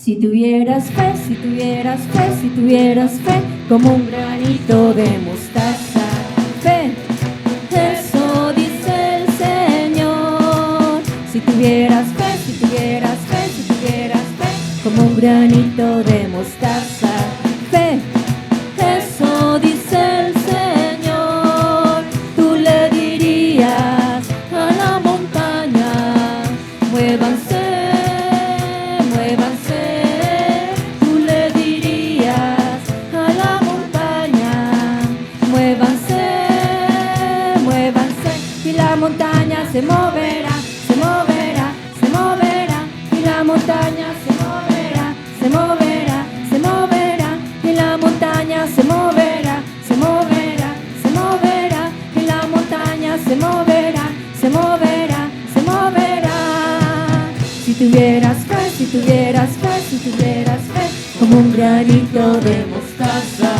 Si tuvieras fe, si tuvieras fe, si tuvieras fe, como un granito de mostaza. Fe, eso dice el Señor. Si tuvieras fe, si tuvieras fe, si tuvieras fe, como un granito de mostaza. Fe, eso dice el Señor. Tú le dirías a la montaña, muévanse, muévanse. Tú le dirías a la montaña, muévanse, muévanse. Y la montaña se moverá, se moverá, se moverá. Y la montaña se moverá, se moverá, se moverá. Y la montaña se moverá, se moverá, se moverá. Y la montaña se moverá, se moverá, se moverá. Si tuvieras fe, si tuvieras fe, si tuvieras fe, como un granito de mostaza.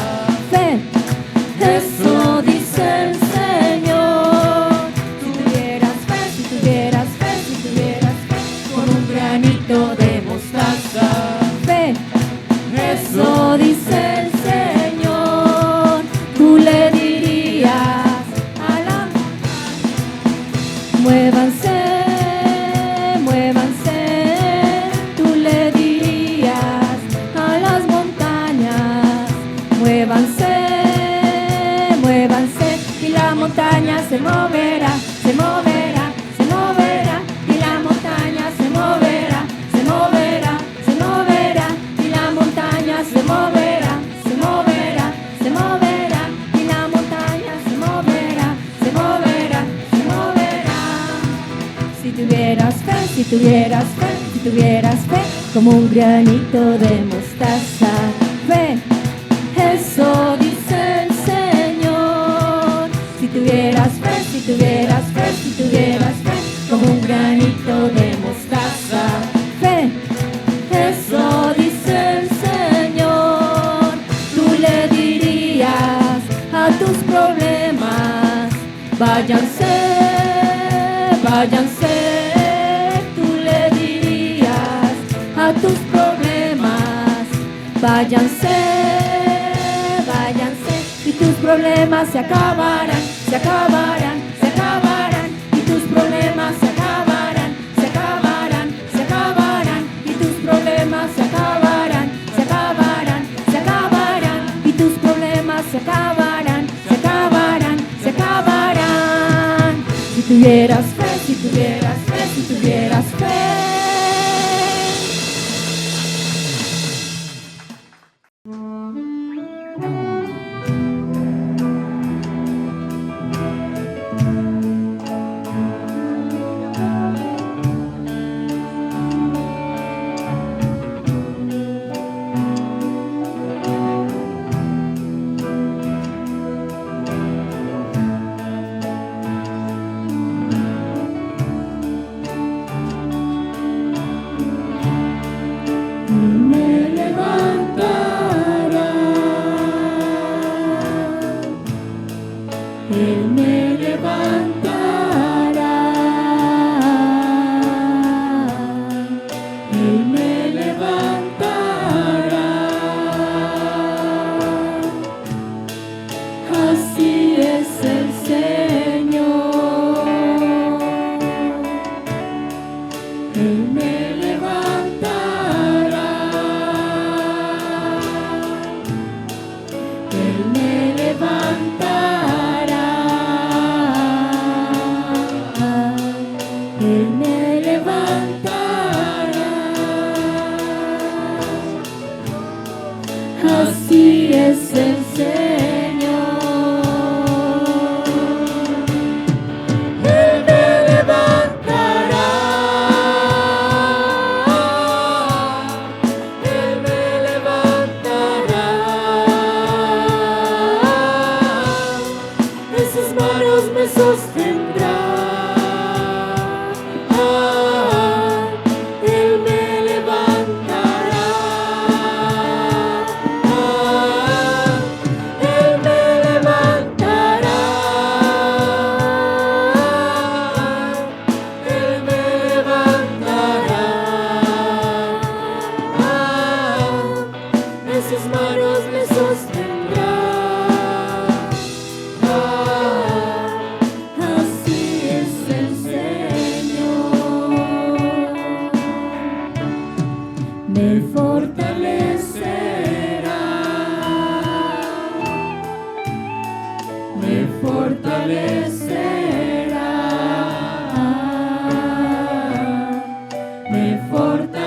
Fe, eso dice el Señor. Si tuvieras fe, si tuvieras fe, si tuvieras fe, como un granito de mostaza. Fe, eso dice el Señor. Tú le dirías a la montaña, muévanse, muévanse. Tú le dirías a las montañas, muévanse, muévanse. Y la montaña se moverá, se moverá, se moverá. Y la montaña se moverá, se moverá, se moverá. Y la montaña se moverá, se moverá, se moverá. Y la montaña se moverá, se moverá, se moverá. Si tuvieras fe, si tuvieras fe, si tuvieras fe, como un granito de mostaza. Fe, eso dice el Señor. Si tuvieras fe, si tuvieras fe, si tuvieras fe, como un granito de mostaza. Fe, eso dice el Señor. Tú le dirías a tus problemas, váyanse, váyanse. Tú le dirías a tus problemas, váyanse, váyanse. Y tus problemas se acabarán, se acabarán, se acabarán. Y tus problemas se acabarán, se acabarán, se acabarán. Y tus problemas se acabarán, se acabarán, se acabarán. Y tus problemas se acabarán, se acabarán, se acabarán. Si tuvieras fe, si tuvieras fe, si tuvieras fe. Así es el Señor. Él me levantará. Él me levantará. En sus manos me sostendrá. Él me levantará. sus manos me sostendrá. Así es el Señor, me fortalecerá, me fortalecerá, me fortalecerá.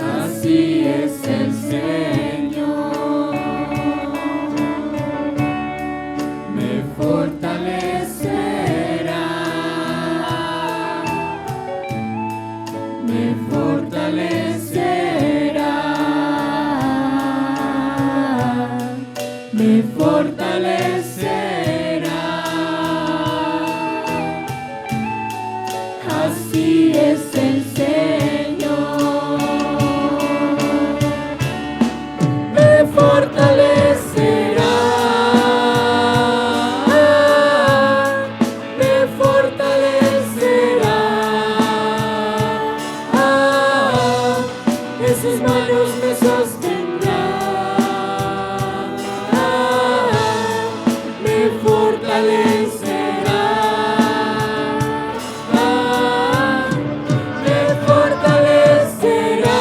Así es el Señor, me fortalecerá, me fortalecerá, me fortalecerá. Así es el Señor, me fortalecerá, me fortalecerá. En sus manos me sostendrá, me fortalecerá, me fortalecerá,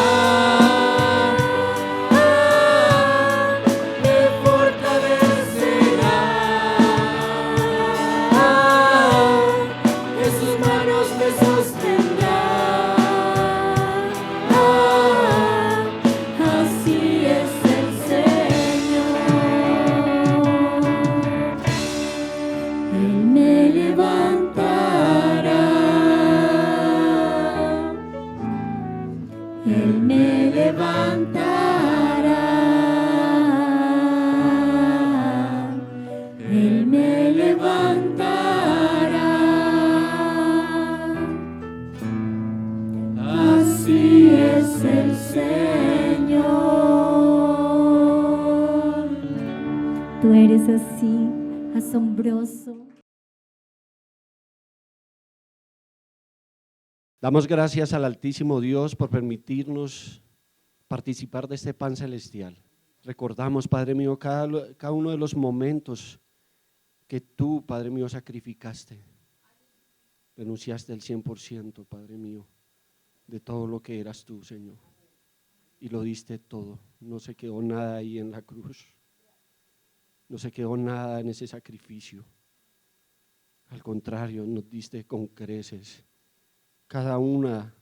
me fortalecerá. En sus manos me sostendrá. Así es el Señor, Él me levantará, Él me levantará, Él me levantará. Así es el Señor. Tú eres así, asombroso. Damos gracias al Altísimo Dios por permitirnos participar de este pan celestial. Recordamos, Padre mío, cada uno de los momentos que tú, Padre mío, sacrificaste. Renunciaste el 100%, Padre mío, de todo lo que eras tú, Señor. Y lo diste todo. No se quedó nada ahí en la cruz. No se quedó nada en ese sacrificio. Al contrario, nos diste con creces cada una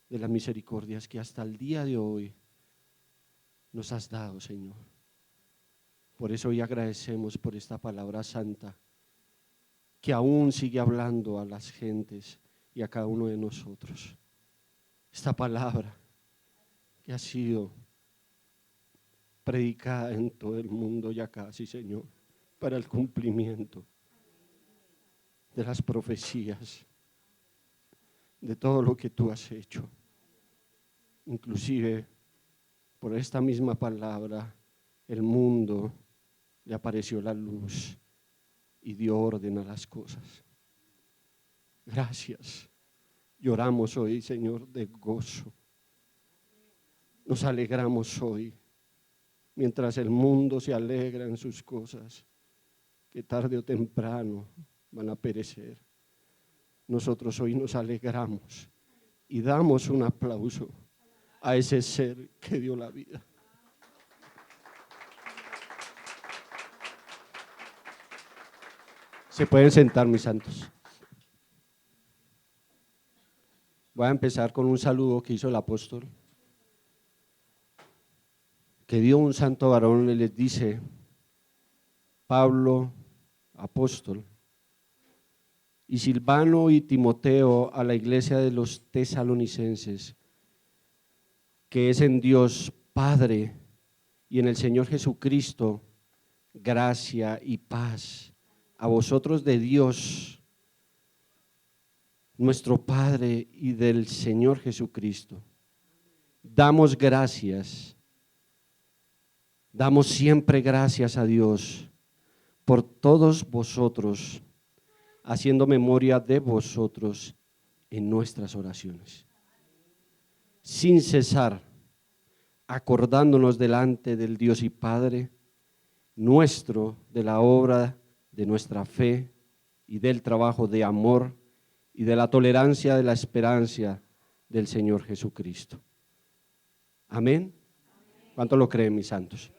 de las misericordias que hasta el día de hoy nos has dado, Señor. Por eso hoy agradecemos por esta palabra santa que aún sigue hablando a las gentes y a cada uno de nosotros. Esta palabra que ha sido predicada en todo el mundo ya casi, Señor, para el cumplimiento de las profecías, de todo lo que tú has hecho. Inclusive por esta misma palabra el mundo le apareció la luz y dio orden a las cosas. Gracias. Lloramos hoy, Señor, de gozo. Nos alegramos hoy, mientras el mundo se alegra en sus cosas, que tarde o temprano van a perecer. Nosotros hoy nos alegramos y damos un aplauso a ese ser que dio la vida. Se pueden sentar, mis santos. Voy a empezar con un saludo que hizo el apóstol, que dio un santo varón y les dice: Pablo, apóstol, y Silvano y Timoteo a la iglesia de los tesalonicenses, que es en Dios Padre y en el Señor Jesucristo, gracia y paz a vosotros de Dios, nuestro Padre, y del Señor Jesucristo. Damos gracias, damos siempre gracias a Dios por todos vosotros, haciendo memoria de vosotros en nuestras oraciones, sin cesar, acordándonos delante del Dios y Padre nuestro de la obra de nuestra fe y del trabajo de amor y de la tolerancia de la esperanza del Señor Jesucristo. Amén. ¿Cuánto lo creen, mis santos?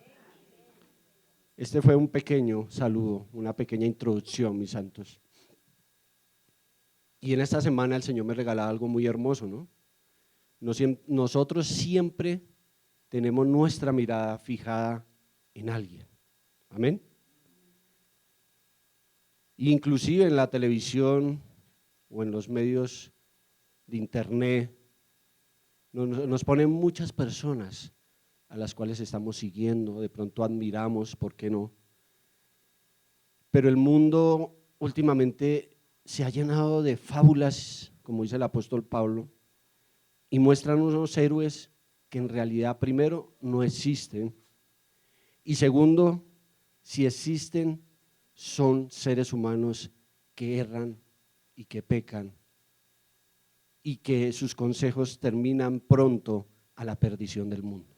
Este fue un pequeño saludo, una pequeña introducción, mis santos. Y en esta semana el Señor me regalaba algo muy hermoso, ¿no? Nosotros siempre tenemos nuestra mirada fijada en alguien. Amén. Inclusive en la televisión o en los medios de internet nos ponen muchas personas a las cuales estamos siguiendo, de pronto admiramos, ¿por qué no? Pero el mundo últimamente se ha llenado de fábulas, como dice el apóstol Pablo, y muestran unos héroes que en realidad, primero, no existen, y segundo, si existen, son seres humanos que erran y que pecan, y que sus consejos terminan pronto a la perdición del mundo.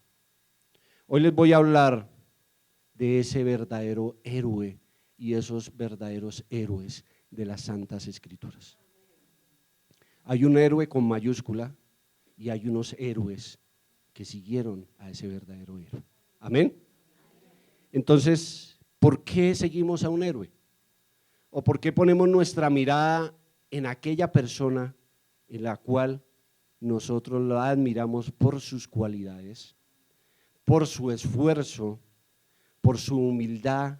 Hoy les voy a hablar de ese verdadero héroe y esos verdaderos héroes de las Santas Escrituras. Hay un héroe con mayúscula y hay unos héroes que siguieron a ese verdadero héroe. Amén. Entonces, ¿por qué seguimos a un héroe? ¿O por qué ponemos nuestra mirada en aquella persona en la cual nosotros la admiramos por sus cualidades, por su esfuerzo, por su humildad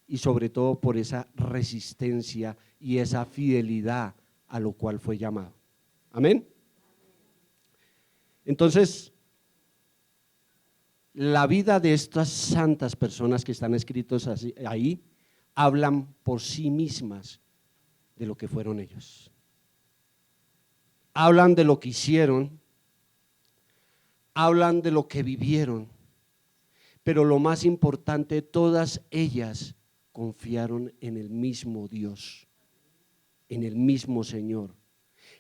y sobre todo por esa resistencia y esa fidelidad a lo cual fue llamado? Amén. Entonces, la vida de estas santas personas que están escritos ahí hablan por sí mismas de lo que fueron ellos. Hablan de lo que hicieron, hablan de lo que vivieron, pero lo más importante, todas ellas confiaron en el mismo Dios, en el mismo Señor,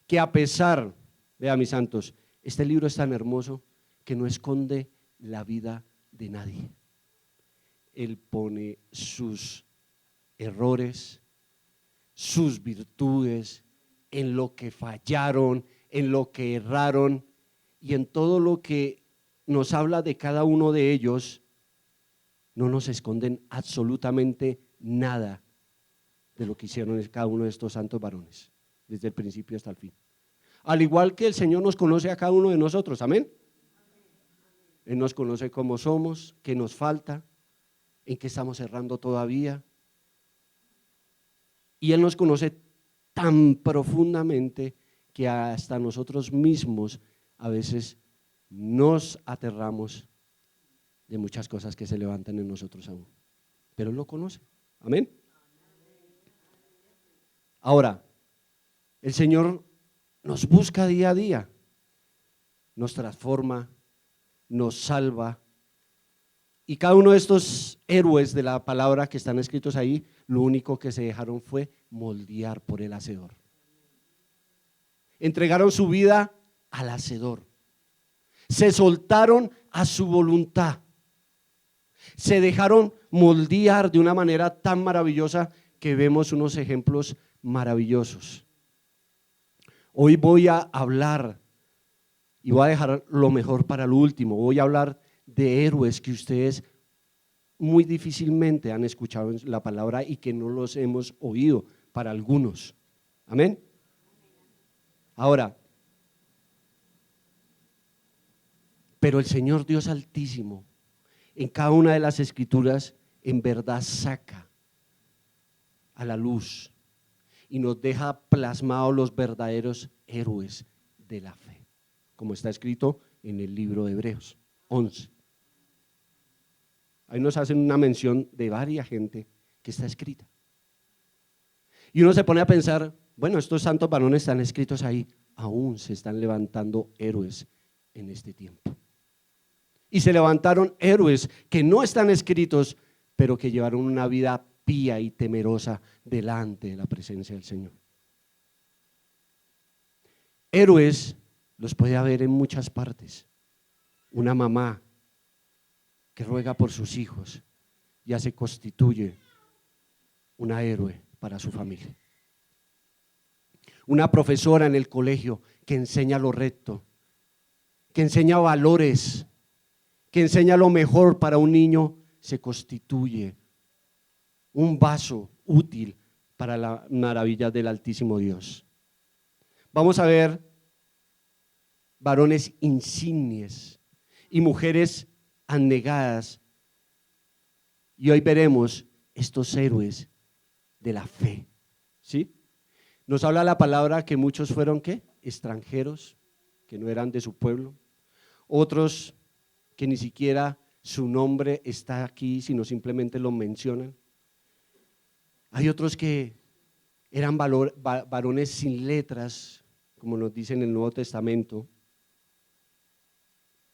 que a pesar, vea mis santos, este libro es tan hermoso que no esconde la vida de nadie. Él pone sus errores, sus virtudes, en lo que fallaron, en lo que erraron y en todo lo que nos habla de cada uno de ellos. No nos esconden absolutamente nada de lo que hicieron cada uno de estos santos varones, desde el principio hasta el fin. Al igual que el Señor nos conoce a cada uno de nosotros, amén. Él nos conoce cómo somos, qué nos falta, en qué estamos errando todavía. Y Él nos conoce tan profundamente que hasta nosotros mismos a veces nos aterramos de muchas cosas que se levantan en nosotros aún. Pero Él lo conoce, amén. Ahora, el Señor nos busca día a día, nos transforma, nos salva. Y cada uno de estos héroes de la palabra que están escritos ahí, lo único que se dejaron fue moldear por el Hacedor. Entregaron su vida al Hacedor. Se soltaron a su voluntad. Se dejaron moldear de una manera tan maravillosa que vemos unos ejemplos maravillosos. Hoy voy a hablar y voy a dejar lo mejor para lo último. Voy a hablar de héroes que ustedes muy difícilmente han escuchado en la palabra y que no los hemos oído para algunos. Amén. Ahora, pero el Señor Dios Altísimo en cada una de las escrituras en verdad saca a la luz y nos deja plasmados los verdaderos héroes de la fe, como está escrito en el libro de Hebreos 11. Ahí nos hacen una mención de varias gente que está escrita. Y uno se pone a pensar, bueno, estos santos varones están escritos ahí, aún se están levantando héroes en este tiempo. Y se levantaron héroes que no están escritos, pero que llevaron una vida pía y temerosa delante de la presencia del Señor. Héroes los puede haber en muchas partes. Una mamá que ruega por sus hijos ya se constituye una héroe para su familia. Una profesora en el colegio que enseña lo recto, que enseña valores, que enseña lo mejor para un niño, se constituye un vaso útil para la maravilla del Altísimo Dios. Vamos a ver varones insignes y mujeres abnegadas, y hoy veremos estos héroes de la fe, ¿sí? Nos habla la palabra que muchos fueron ¿qué? Extranjeros, que no eran de su pueblo, otros que ni siquiera su nombre está aquí, sino simplemente lo mencionan. Hay otros que eran varones sin letras, como nos dice en el Nuevo Testamento,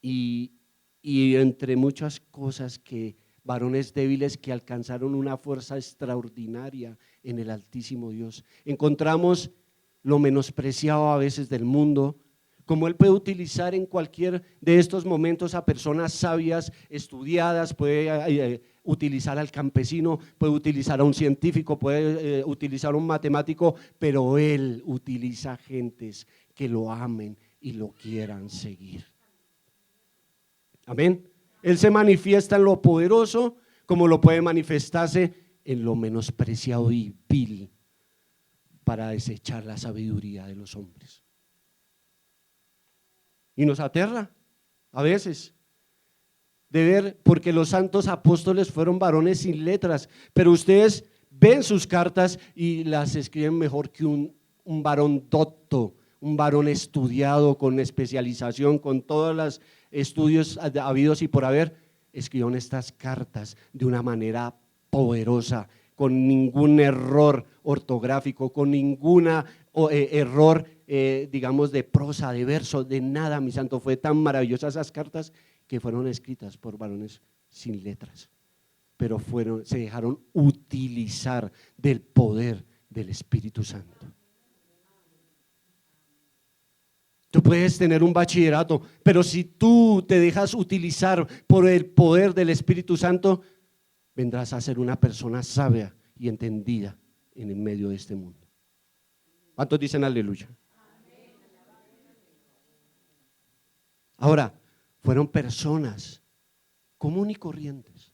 y entre muchas cosas que varones débiles que alcanzaron una fuerza extraordinaria en el Altísimo Dios. Encontramos lo menospreciado a veces del mundo, como Él puede utilizar en cualquier de estos momentos a personas sabias, estudiadas, puede utilizar al campesino, puede utilizar a un científico, puede utilizar a un matemático, pero Él utiliza gentes que lo amen y lo quieran seguir. Amén. Él se manifiesta en lo poderoso como lo puede manifestarse en lo menospreciado y vil para desechar la sabiduría de los hombres. Y nos aterra a veces de ver, porque los santos apóstoles fueron varones sin letras, pero ustedes ven sus cartas y las escriben mejor que un varón docto, un varón estudiado con especialización, con todos los estudios habidos y por haber. Escribieron estas cartas de una manera poderosa, con ningún error ortográfico, con ningún error, digamos, de prosa, de verso, de nada, mi santo. Fue tan maravillosa esas cartas que fueron escritas por varones sin letras, pero se dejaron utilizar del poder del Espíritu Santo. Tú puedes tener un bachillerato, pero si tú te dejas utilizar por el poder del Espíritu Santo, vendrás a ser una persona sabia y entendida en el medio de este mundo. ¿Cuántos dicen aleluya? Ahora, fueron personas común y corrientes.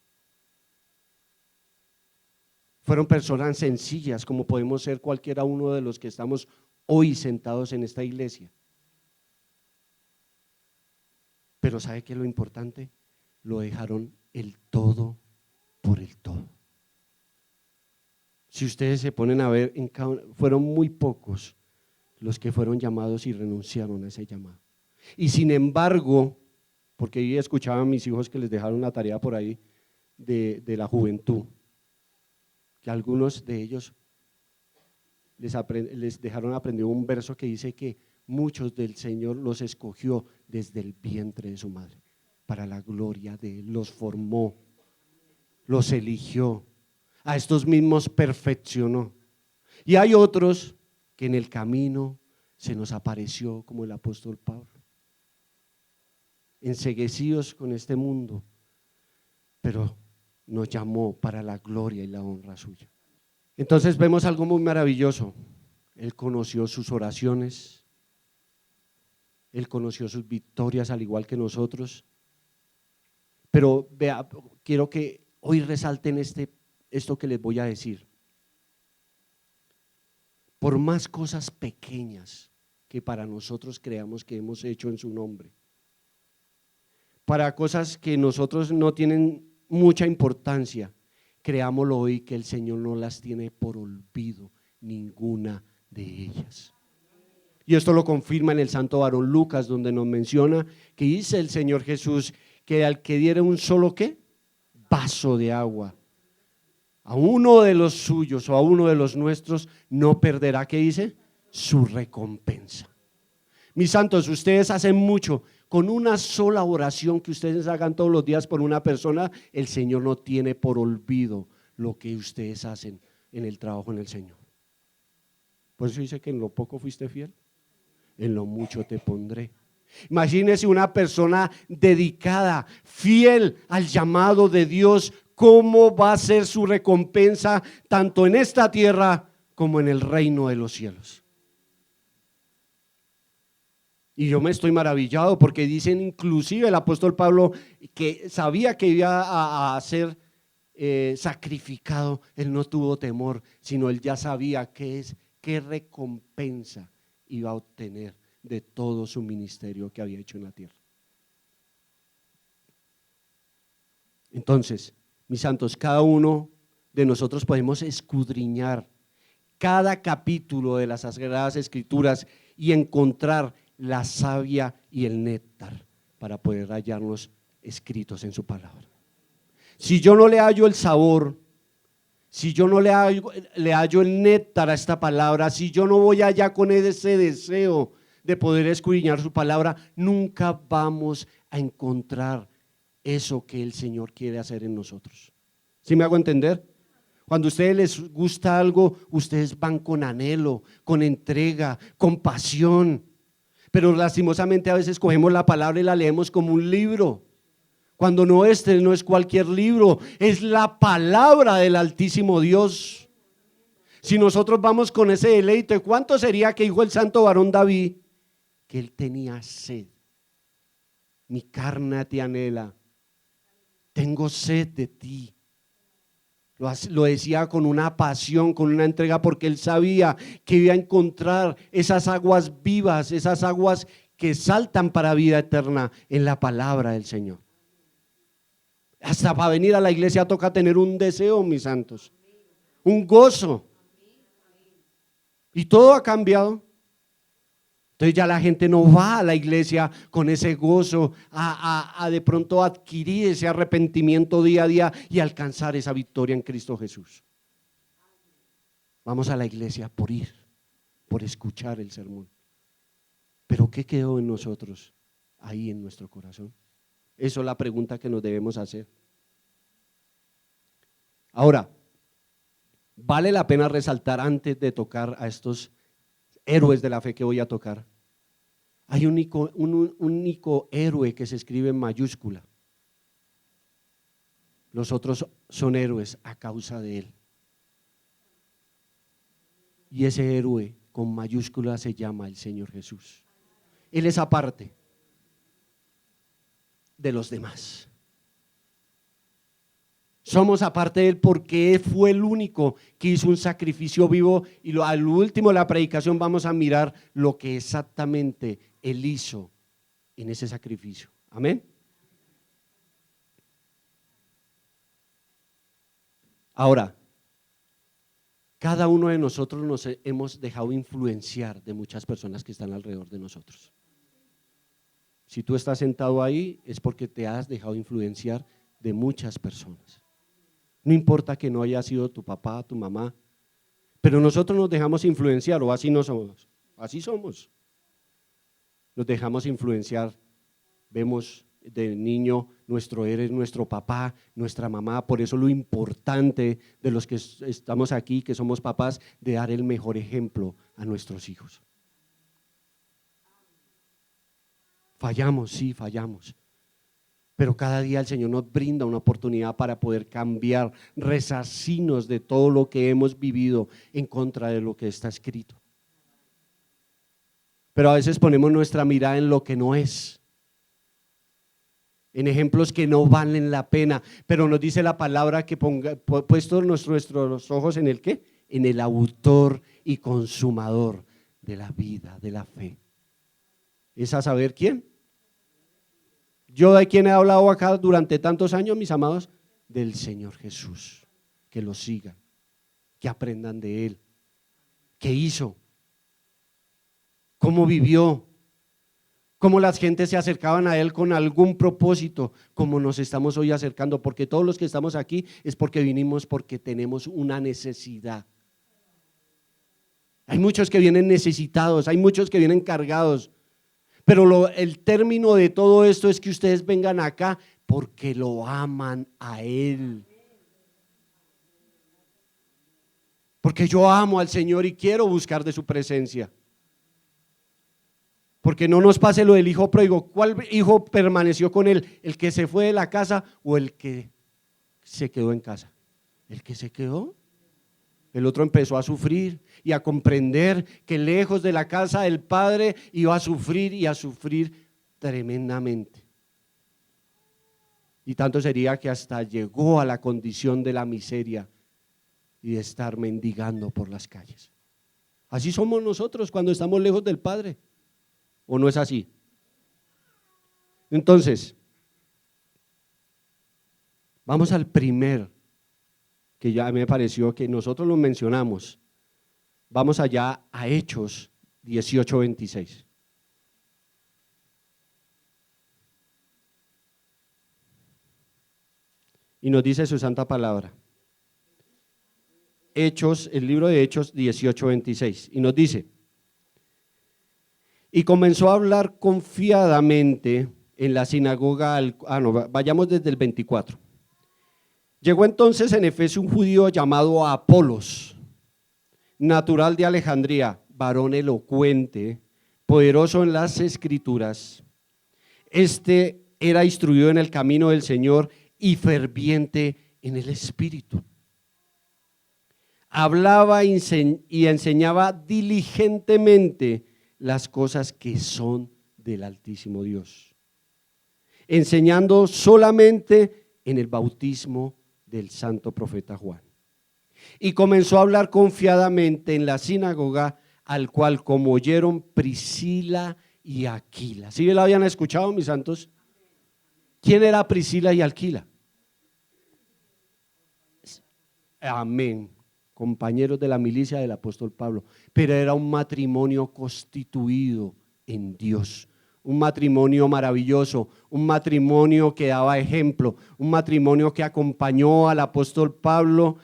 Fueron personas sencillas, como podemos ser cualquiera uno de los que estamos hoy sentados en esta iglesia. Pero ¿sabe qué es lo importante? Lo dejaron el todo por el todo. Si ustedes se ponen a ver, fueron muy pocos los que fueron llamados y renunciaron a ese llamado. Y sin embargo, porque yo escuchaba a mis hijos que les dejaron la tarea por ahí de la juventud, que algunos de ellos les dejaron aprender un verso que dice que muchos del Señor los escogió desde el vientre de su madre, para la gloria de Él, los formó, los eligió, a estos mismos perfeccionó. Y hay otros que en el camino se nos apareció, como el apóstol Pablo, enceguecidos con este mundo, pero nos llamó para la gloria y la honra suya. Entonces vemos algo muy maravilloso. Él conoció sus oraciones, Él conoció sus victorias al igual que nosotros. Pero vea, quiero que hoy resalten esto que les voy a decir. Por más cosas pequeñas que para nosotros creamos que hemos hecho en su nombre, para cosas que nosotros no tienen mucha importancia, creámoslo hoy que el Señor no las tiene por olvido, ninguna de ellas. Y esto lo confirma en el santo varón Lucas, donde nos menciona que dice el Señor Jesús que al que diera un solo ¿qué? Vaso de agua a uno de los suyos o a uno de los nuestros, no perderá, ¿qué dice? Su recompensa. Mis santos, ustedes hacen mucho. Con una sola oración que ustedes hagan todos los días por una persona, el Señor no tiene por olvido lo que ustedes hacen en el trabajo en el Señor. Por eso dice que en lo poco fuiste fiel, en lo mucho te pondré. Imagínese una persona dedicada, fiel al llamado de Dios, cómo va a ser su recompensa tanto en esta tierra como en el reino de los cielos. Y yo me estoy maravillado porque dicen inclusive el apóstol Pablo que sabía que iba a ser sacrificado. Él no tuvo temor, sino él ya sabía qué recompensa iba a obtener de todo su ministerio que había hecho en la tierra. Entonces, mis santos, cada uno de nosotros podemos escudriñar cada capítulo de las Sagradas Escrituras y encontrar la savia y el néctar para poder hallarnos escritos en su palabra. Si yo no le hallo el sabor, si yo no le hallo el néctar a esta palabra, si yo no voy allá con ese deseo de poder escudriñar su palabra, nunca vamos a encontrar eso que el Señor quiere hacer en nosotros. ¿Sí me hago entender? Cuando a ustedes les gusta algo, ustedes van con anhelo, con entrega, con pasión, pero lastimosamente a veces cogemos la palabra y la leemos como un libro, cuando no, este no es cualquier libro, es la palabra del Altísimo Dios. Si nosotros vamos con ese deleite, ¿cuánto sería que dijo el santo varón David? Que él tenía sed. Mi carne te anhela, tengo sed de ti. Lo decía con una pasión, con una entrega, porque él sabía que iba a encontrar esas aguas vivas, esas aguas que saltan para vida eterna en la palabra del Señor. Hasta para venir a la iglesia toca tener un deseo, mis santos, un gozo. Y todo ha cambiado. Entonces ya la gente no va a la iglesia con ese gozo a de pronto adquirir ese arrepentimiento día a día y alcanzar esa victoria en Cristo Jesús. Vamos a la iglesia por ir, por escuchar el sermón. Pero ¿qué quedó en nosotros, ahí en nuestro corazón? Eso es la pregunta que nos debemos hacer. Ahora, vale la pena resaltar antes de tocar a estos héroes de la fe que voy a tocar. Hay un único héroe que se escribe en mayúscula. Los otros son héroes a causa de él. Y ese héroe con mayúscula se llama el Señor Jesús. Él es aparte de los demás. Somos aparte de él porque él fue el único que hizo un sacrificio vivo, y al último de la predicación vamos a mirar lo que exactamente él hizo en ese sacrificio. Amén. Ahora, cada uno de nosotros nos hemos dejado influenciar de muchas personas que están alrededor de nosotros. Si tú estás sentado ahí es porque te has dejado influenciar de muchas personas. No importa que no haya sido tu papá, tu mamá, pero nosotros nos dejamos influenciar, o así no somos, así somos. Nos dejamos influenciar, vemos de niño nuestro héroe, nuestro papá, nuestra mamá. Por eso lo importante de los que estamos aquí, que somos papás, de dar el mejor ejemplo a nuestros hijos. Fallamos, sí, fallamos. Pero cada día el Señor nos brinda una oportunidad para poder cambiar, resarcirnos de todo lo que hemos vivido en contra de lo que está escrito. Pero a veces ponemos nuestra mirada en lo que no es, en ejemplos que no valen la pena, pero nos dice la palabra que puestos nuestros ojos en el ¿qué? En el autor y consumador de la vida, de la fe. ¿Es a saber quién? ¿Yo de quién he hablado acá durante tantos años, mis amados? Del Señor Jesús. Que lo sigan, que aprendan de Él. ¿Qué hizo? ¿Cómo vivió? ¿Cómo las gentes se acercaban a Él con algún propósito? Como nos estamos hoy acercando, porque todos los que estamos aquí es porque vinimos porque tenemos una necesidad. Hay muchos que vienen necesitados, hay muchos que vienen cargados. Pero el término de todo esto es que ustedes vengan acá porque lo aman a Él. Porque yo amo al Señor y quiero buscar de su presencia. Porque no nos pase lo del hijo pródigo. ¿Cuál hijo permaneció con él? ¿El que se fue de la casa o el que se quedó en casa? El que se quedó. El otro empezó a sufrir y a comprender que lejos de la casa del padre iba a sufrir y a sufrir tremendamente. Y tanto sería que hasta llegó a la condición de la miseria y de estar mendigando por las calles. Así somos nosotros cuando estamos lejos del Padre. ¿O no es así? Entonces, vamos al primer, que ya me pareció que nosotros lo mencionamos. Vamos allá a Hechos 18:26. Y nos dice su santa palabra. Hechos, el libro de Hechos 18:26. Y nos dice: y comenzó a hablar confiadamente en la sinagoga. Vayamos desde el 24. Llegó entonces en Efeso un judío llamado Apolos, natural de Alejandría, varón elocuente, poderoso en las escrituras. Este era instruido en el camino del Señor y ferviente en el Espíritu. Hablaba y enseñaba diligentemente las cosas que son del Altísimo Dios, enseñando solamente en el bautismo del santo profeta Juan. Y comenzó a hablar confiadamente en la sinagoga, al cual como oyeron Priscila y Aquila. ¿Sí lo habían escuchado, mis santos? ¿Quién era Priscila y Aquila? Amén. Compañeros de la milicia del apóstol Pablo, pero era un matrimonio constituido en Dios, un matrimonio maravilloso, un matrimonio que daba ejemplo, un matrimonio que acompañó al apóstol Pablo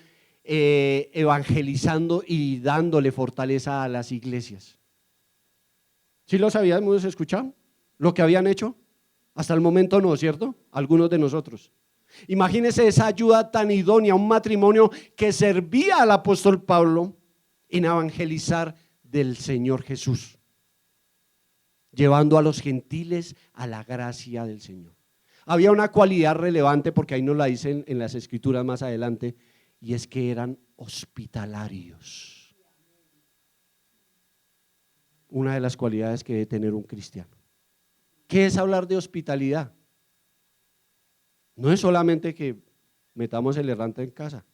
evangelizando y dándole fortaleza a las iglesias. ¿Sí lo habíamos escuchado? ¿Lo que habían hecho? Hasta el momento no, ¿cierto? Algunos de nosotros. Imagínense esa ayuda tan idónea, un matrimonio que servía al apóstol Pablo en evangelizar del Señor Jesús, llevando a los gentiles a la gracia del Señor. Había una cualidad relevante, porque ahí nos la dicen en las escrituras más adelante, y es que eran hospitalarios. Una de las cualidades que debe tener un cristiano. ¿Qué es hablar de hospitalidad? No es solamente que metamos el errante en casa.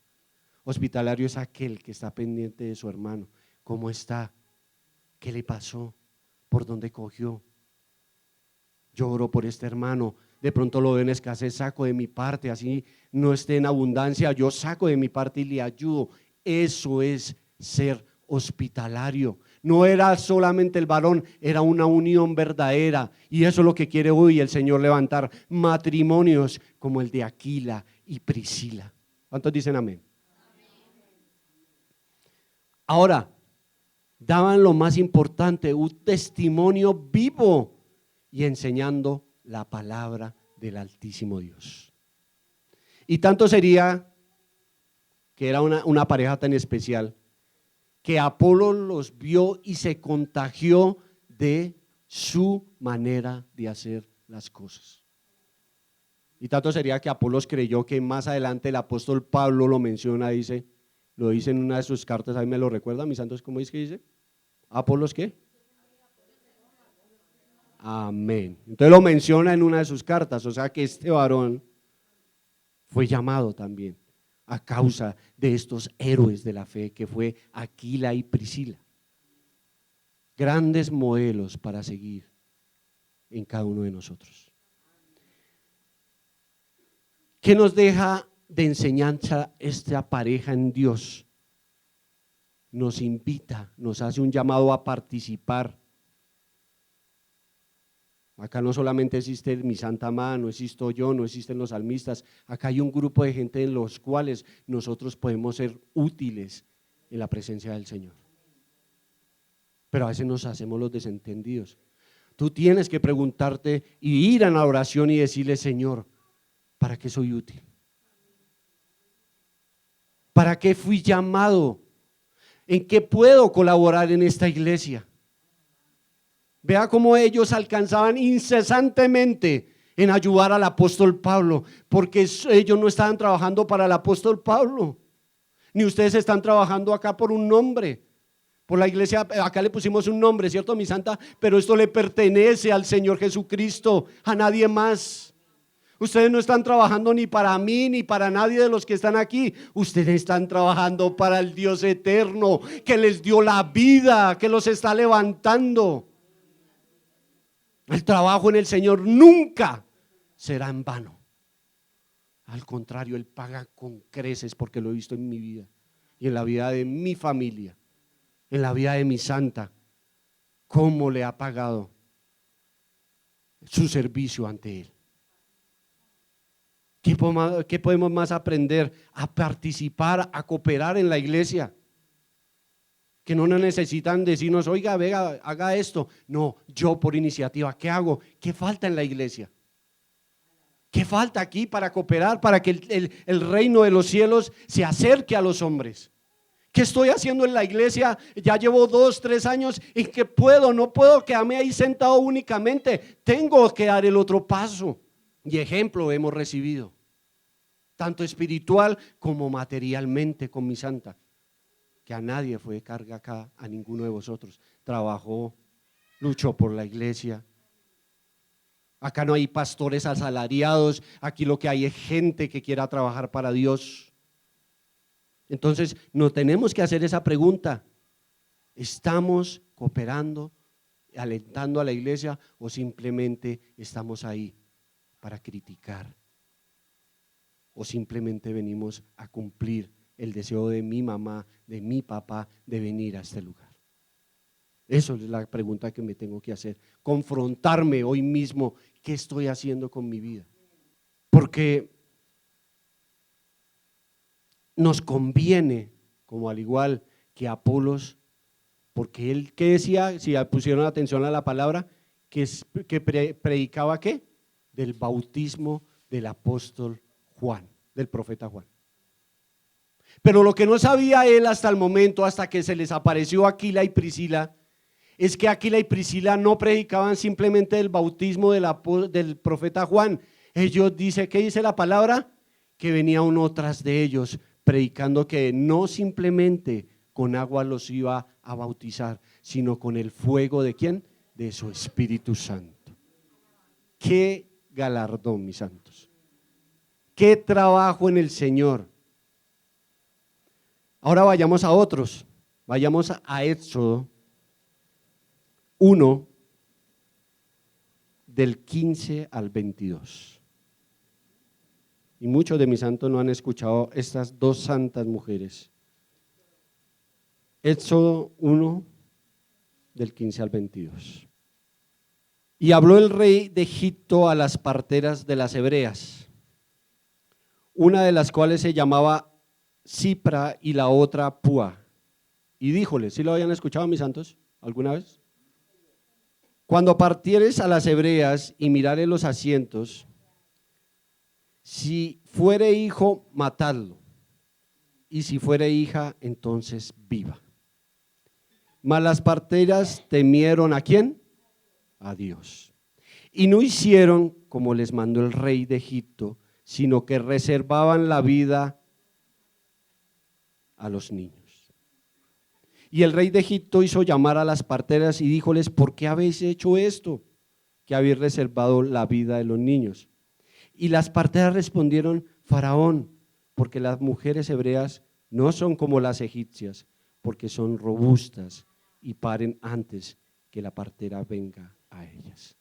Hospitalario es aquel que está pendiente de su hermano. ¿Cómo está? ¿Qué le pasó? ¿Por dónde cogió? Yo oro por este hermano. De pronto lo veo en escasez, saco de mi parte. Así no esté en abundancia, yo saco de mi parte y le ayudo. Eso es ser hospitalario. No era solamente el varón, era una unión verdadera, y eso es lo que quiere hoy el Señor, levantar matrimonios como el de Aquila y Priscila. ¿Cuántos dicen amén? Ahora, daban lo más importante, un testimonio vivo y enseñando la palabra del Altísimo Dios. Y tanto sería que era una pareja tan especial, que Apolo los vio y se contagió de su manera de hacer las cosas. Y tanto sería que Apolos creyó, que más adelante el apóstol Pablo lo menciona, lo dice en una de sus cartas, ahí me lo recuerda, mis santos, ¿cómo es que dice? ¿Apolos qué? Amén. Entonces lo menciona en una de sus cartas, o sea que este varón fue llamado también a causa de estos héroes de la fe, que fue Aquila y Priscila. Grandes modelos para seguir en cada uno de nosotros. ¿Qué nos deja de enseñanza esta pareja en Dios? Nos invita, nos hace un llamado a participar. Acá no solamente existe mi Santa Madre, no existo yo, no existen los salmistas. Acá hay un grupo de gente en los cuales nosotros podemos ser útiles en la presencia del Señor. Pero a veces nos hacemos los desentendidos. Tú tienes que preguntarte y ir a la oración y decirle: Señor, ¿para qué soy útil? ¿Para qué fui llamado? ¿En qué puedo colaborar en esta iglesia? Vea cómo ellos alcanzaban incesantemente en ayudar al apóstol Pablo, porque ellos no estaban trabajando para el apóstol Pablo, ni ustedes están trabajando acá por un nombre. Por la iglesia, acá le pusimos un nombre, ¿cierto, mi santa? Pero esto le pertenece al Señor Jesucristo, a nadie más. Ustedes no están trabajando ni para mí ni para nadie de los que están aquí. Ustedes están trabajando para el Dios eterno que les dio la vida, que los está levantando. El trabajo en el Señor nunca será en vano. Al contrario, Él paga con creces, porque lo he visto en mi vida y en la vida de mi familia, en la vida de mi santa, cómo le ha pagado su servicio ante Él. ¿Qué podemos más aprender? A participar, a cooperar en la iglesia. Que no nos necesitan decirnos, oiga, venga, haga esto. No, yo por iniciativa, ¿qué hago? ¿Qué falta en la iglesia? ¿Qué falta aquí para cooperar, para que el reino de los cielos se acerque a los hombres? ¿Qué estoy haciendo en la iglesia? Ya llevo 2, 3 años y que no puedo quedarme ahí sentado únicamente. Tengo que dar el otro paso. Y ejemplo hemos recibido, tanto espiritual como materialmente con mi santa, que a nadie fue de carga acá, a ninguno de vosotros. Trabajó, luchó por la iglesia. Acá no hay pastores asalariados, aquí lo que hay es gente que quiera trabajar para Dios. Entonces, no tenemos que hacer esa pregunta: ¿estamos cooperando, alentando a la iglesia, o simplemente estamos ahí para criticar? ¿O simplemente venimos a cumplir el deseo de mi mamá, de mi papá, de venir a este lugar? Eso es la pregunta que me tengo que hacer. Confrontarme hoy mismo, ¿qué estoy haciendo con mi vida? Porque nos conviene, como al igual que a Apolos, porque él, ¿qué decía? Si pusieron atención a la palabra, que predicaba ¿qué? Del bautismo del apóstol Juan, del profeta Juan. Pero lo que no sabía él hasta el momento, hasta que se les apareció Aquila y Priscila, es que Aquila y Priscila no predicaban simplemente del bautismo del profeta Juan. Ellos dicen, ¿qué dice la palabra? Que venía uno tras de ellos predicando que no simplemente con agua los iba a bautizar, sino con el fuego ¿de quién? De su Espíritu Santo. Qué galardón, mis santos. Qué trabajo en el Señor. Ahora vayamos a otros. Vayamos a Éxodo 1, del 15 al 22. Y muchos de mis santos no han escuchado estas dos santas mujeres. Éxodo 1, del 15 al 22. Y habló el rey de Egipto a las parteras de las hebreas, una de las cuales se llamaba Cipra y la otra Púa. Y díjole, ¿sí lo habían escuchado, mis santos, alguna vez? Cuando partieres a las hebreas y mirares los asientos, si fuere hijo, matadlo, y si fuere hija, entonces viva. Mas las parteras temieron ¿a quién? A Dios. Y no hicieron como les mandó el rey de Egipto, sino que reservaban la vida a los niños. Y el rey de Egipto hizo llamar a las parteras y díjoles, ¿por qué habéis hecho esto? Que habéis reservado la vida de los niños. Y las parteras respondieron, Faraón, porque las mujeres hebreas no son como las egipcias, porque son robustas y paren antes que la partera venga a ellas.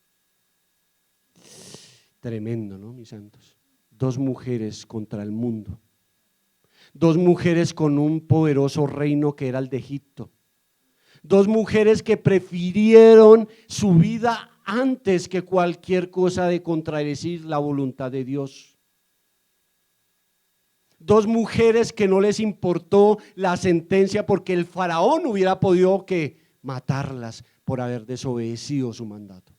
Tremendo, ¿no, mis santos? 2 mujeres contra el mundo. 2 mujeres con un poderoso reino que era el de Egipto. 2 mujeres que prefirieron su vida antes que cualquier cosa de contradecir la voluntad de Dios. 2 mujeres que no les importó la sentencia porque el faraón hubiera podido que matarlas por haber desobedecido su mandato.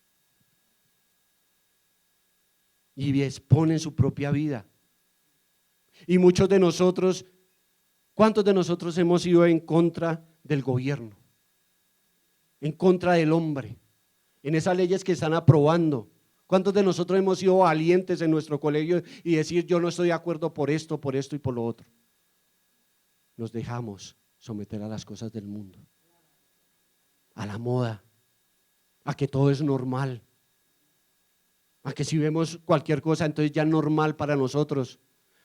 Y exponen su propia vida. Y muchos de nosotros, ¿cuántos de nosotros hemos ido en contra del gobierno? En contra del hombre, en esas leyes que están aprobando. ¿Cuántos de nosotros hemos sido valientes en nuestro colegio y decir yo no estoy de acuerdo por esto y por lo otro? Nos dejamos someter a las cosas del mundo, a la moda, a que todo es normal, a que si vemos cualquier cosa entonces ya es normal para nosotros,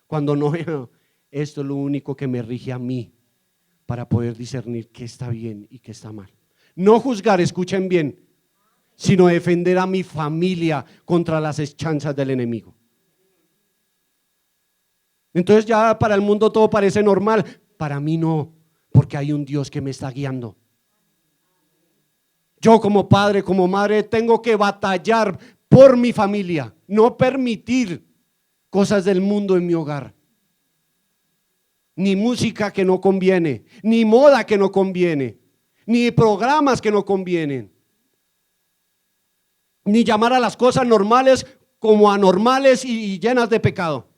cuando no, esto es lo único que me rige a mí para poder discernir qué está bien y qué está mal. No juzgar, escuchen bien, sino defender a mi familia contra las hechanzas del enemigo. Entonces ya para el mundo todo parece normal, para mí no, porque hay un Dios que me está guiando. Yo como padre, como madre, tengo que batallar por mi familia, no permitir cosas del mundo en mi hogar. Ni música que no conviene, ni moda que no conviene, ni programas que no convienen, ni llamar a las cosas normales como anormales y llenas de pecado.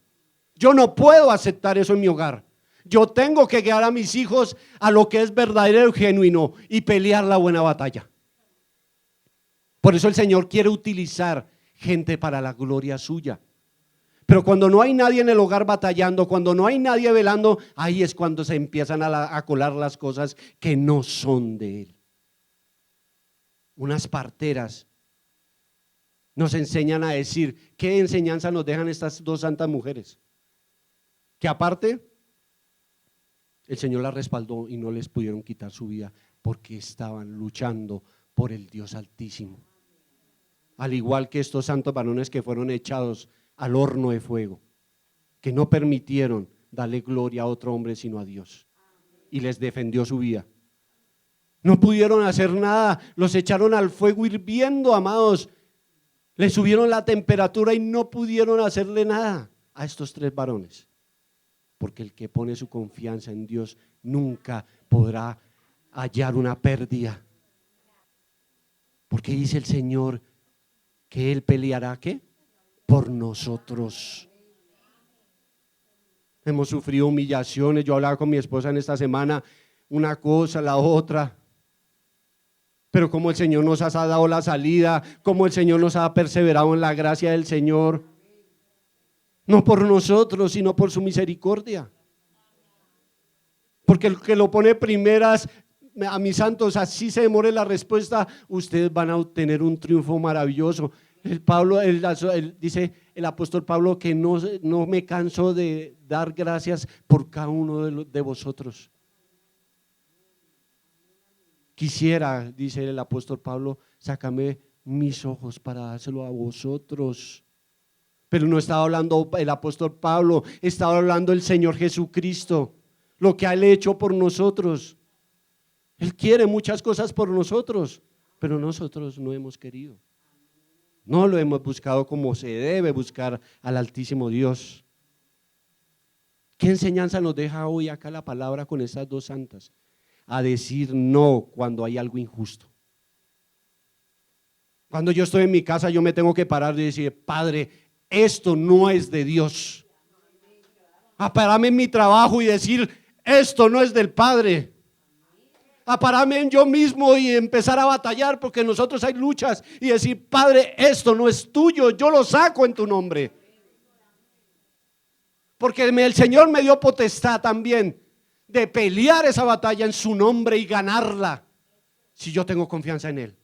Yo no puedo aceptar eso en mi hogar. Yo tengo que guiar a mis hijos a lo que es verdadero y genuino y pelear la buena batalla. Por eso el Señor quiere utilizar gente para la gloria suya. Pero cuando no hay nadie en el hogar batallando, cuando no hay nadie velando, ahí es cuando se empiezan a colar las cosas que no son de Él. Unas parteras nos enseñan a decir, ¿qué enseñanza nos dejan estas dos santas mujeres? Que aparte, el Señor las respaldó y no les pudieron quitar su vida porque estaban luchando por el Dios Altísimo. Al igual que estos santos varones que fueron echados al horno de fuego, que no permitieron darle gloria a otro hombre sino a Dios, y les defendió su vida. No pudieron hacer nada, los echaron al fuego hirviendo, amados, les subieron la temperatura y no pudieron hacerle nada a estos tres varones, porque el que pone su confianza en Dios nunca podrá hallar una pérdida, porque dice el Señor que Él peleará, ¿qué? Por nosotros. Hemos sufrido humillaciones. Yo hablaba con mi esposa en esta semana, una cosa, la otra. Pero como el Señor nos ha dado la salida, como el Señor nos ha perseverado en la gracia del Señor. No por nosotros, sino por su misericordia. Porque el que lo pone primeras, a mis santos, así se demore la respuesta, ustedes van a obtener un triunfo maravilloso. Dice el apóstol Pablo que no me canso de dar gracias por cada uno de vosotros. Quisiera, dice el apóstol Pablo, sácame mis ojos para dárselo a vosotros. Pero no estaba hablando el apóstol Pablo, estaba hablando el Señor Jesucristo, lo que Él ha hecho por nosotros. Él quiere muchas cosas por nosotros, pero nosotros no hemos querido. No lo hemos buscado como se debe buscar al Altísimo Dios. ¿Qué enseñanza nos deja hoy acá la palabra con estas dos santas? A decir no cuando hay algo injusto. Cuando yo estoy en mi casa, yo me tengo que parar y decir, Padre, esto no es de Dios. A pararme en mi trabajo y decir, esto no es del Padre. A pararme en yo mismo y empezar a batallar porque nosotros hay luchas y decir, Padre, esto no es tuyo, yo lo saco en tu nombre. Porque el Señor me dio potestad también de pelear esa batalla en su nombre y ganarla si yo tengo confianza en Él.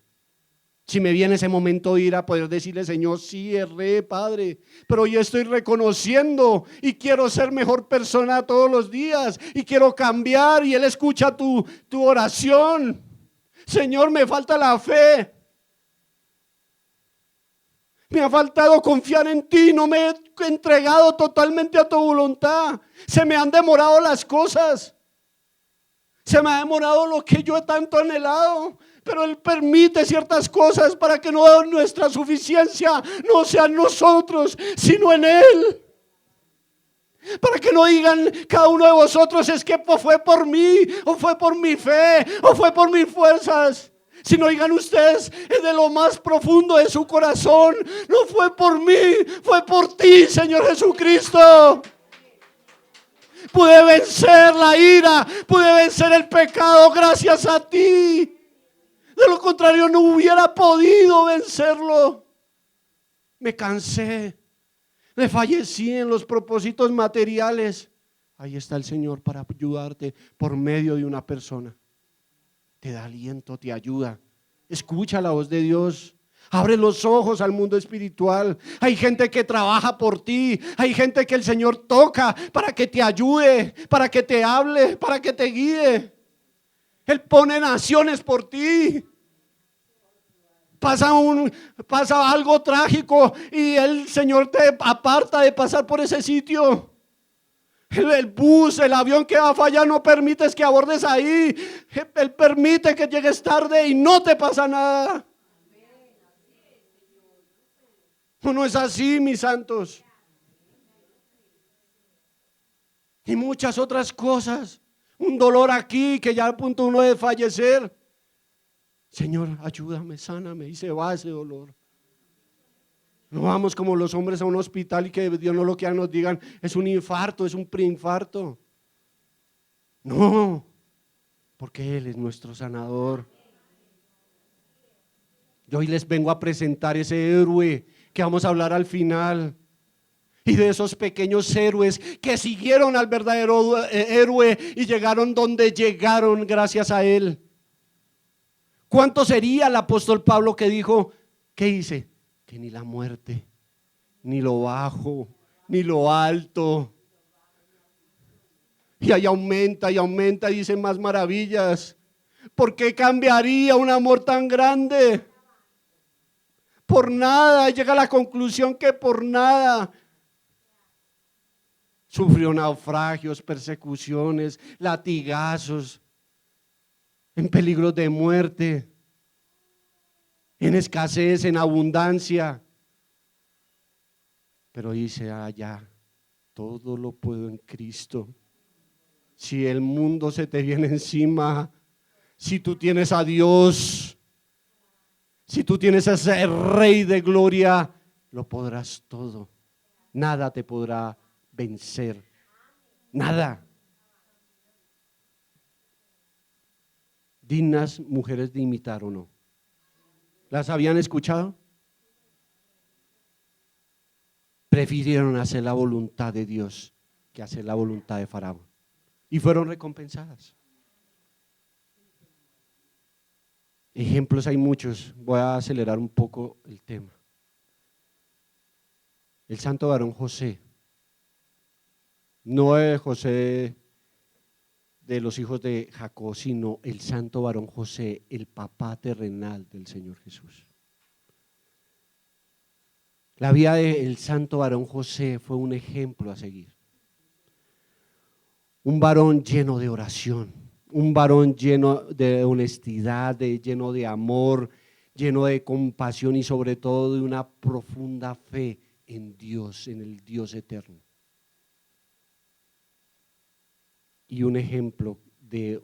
Si me viene ese momento de ir a poder decirle, Señor, sí, erré, Padre, pero yo estoy reconociendo y quiero ser mejor persona todos los días y quiero cambiar, y Él escucha tu oración. Señor, me falta la fe. Me ha faltado confiar en ti, no me he entregado totalmente a tu voluntad. Se me han demorado las cosas. Se me ha demorado lo que yo he tanto anhelado. Pero Él permite ciertas cosas para que no nuestra suficiencia no sea en nosotros, sino en Él. Para que no digan cada uno de vosotros, es que fue por mí, o fue por mi fe, o fue por mis fuerzas. Sino digan ustedes, es de lo más profundo de su corazón, no fue por mí, fue por ti, Señor Jesucristo. Pude vencer la ira, pude vencer el pecado gracias a ti. De lo contrario no hubiera podido vencerlo. Me cansé, me fallecí en los propósitos materiales. Ahí está el Señor para ayudarte por medio de una persona. Te da aliento, te ayuda. Escucha la voz de Dios. Abre los ojos al mundo espiritual. Hay gente que trabaja por ti. Hay gente que el Señor toca para que te ayude, para que te hable, para que te guíe. Él pone naciones por ti. Pasa algo trágico y el Señor te aparta de pasar por ese sitio. El bus, el avión que va a fallar, no permites que abordes ahí. Él permite que llegues tarde y no te pasa nada. No es así, mis santos. Y muchas otras cosas. Un dolor aquí que ya a punto uno de fallecer. Señor, ayúdame, sáname, y se va ese dolor. No vamos como los hombres a un hospital y que Dios no lo quiera nos digan, es un infarto, es un preinfarto. No, porque Él es nuestro sanador. Yo hoy les vengo a presentar ese héroe que vamos a hablar al final. Y de esos pequeños héroes que siguieron al verdadero héroe y llegaron donde llegaron gracias a Él. ¿Cuánto sería el apóstol Pablo que dijo, qué hice? Que ni la muerte, ni lo bajo, ni lo alto. Y ahí aumenta y aumenta y dice más maravillas. ¿Por qué cambiaría un amor tan grande? Por nada, llega a la conclusión que por nada. Sufrió naufragios, persecuciones, latigazos, en peligros de muerte, en escasez, en abundancia. Pero dice allá, todo lo puedo en Cristo. Si el mundo se te viene encima, si tú tienes a Dios, si tú tienes a ese Rey de gloria, lo podrás todo. Nada te podrá vencer, nada. Dignas mujeres de imitar o no. ¿Las habían escuchado? Prefirieron hacer la voluntad de Dios que hacer la voluntad de Faraón y fueron recompensadas. Ejemplos hay muchos, voy a acelerar un poco el tema. El santo varón José, no es José de los hijos de Jacob, sino el santo varón José, el papá terrenal del Señor Jesús. La vida del santo varón José fue un ejemplo a seguir. Un varón lleno de oración, un varón lleno de honestidad, lleno de amor, lleno de compasión y sobre todo de una profunda fe en Dios, en el Dios eterno. Y un ejemplo de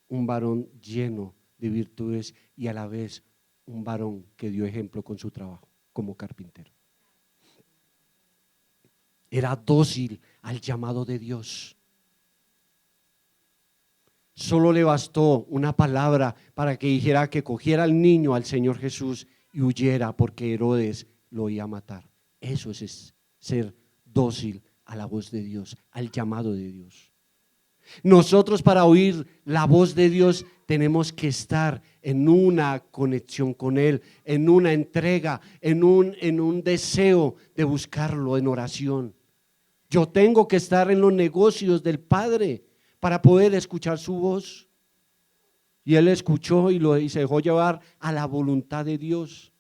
un varón lleno de virtudes y a la vez un varón que dio ejemplo con su trabajo como carpintero. Era dócil al llamado de Dios. Solo le bastó una palabra para que dijera que cogiera al niño, al Señor Jesús, y huyera porque Herodes lo iba a matar. Eso es ser dócil a la voz de Dios, al llamado de Dios. Nosotros para oír la voz de Dios tenemos que estar en una conexión con Él, en una entrega, en un deseo de buscarlo en oración. Yo tengo que estar en los negocios del Padre para poder escuchar su voz. Y Él escuchó y se dejó llevar a la voluntad de Dios.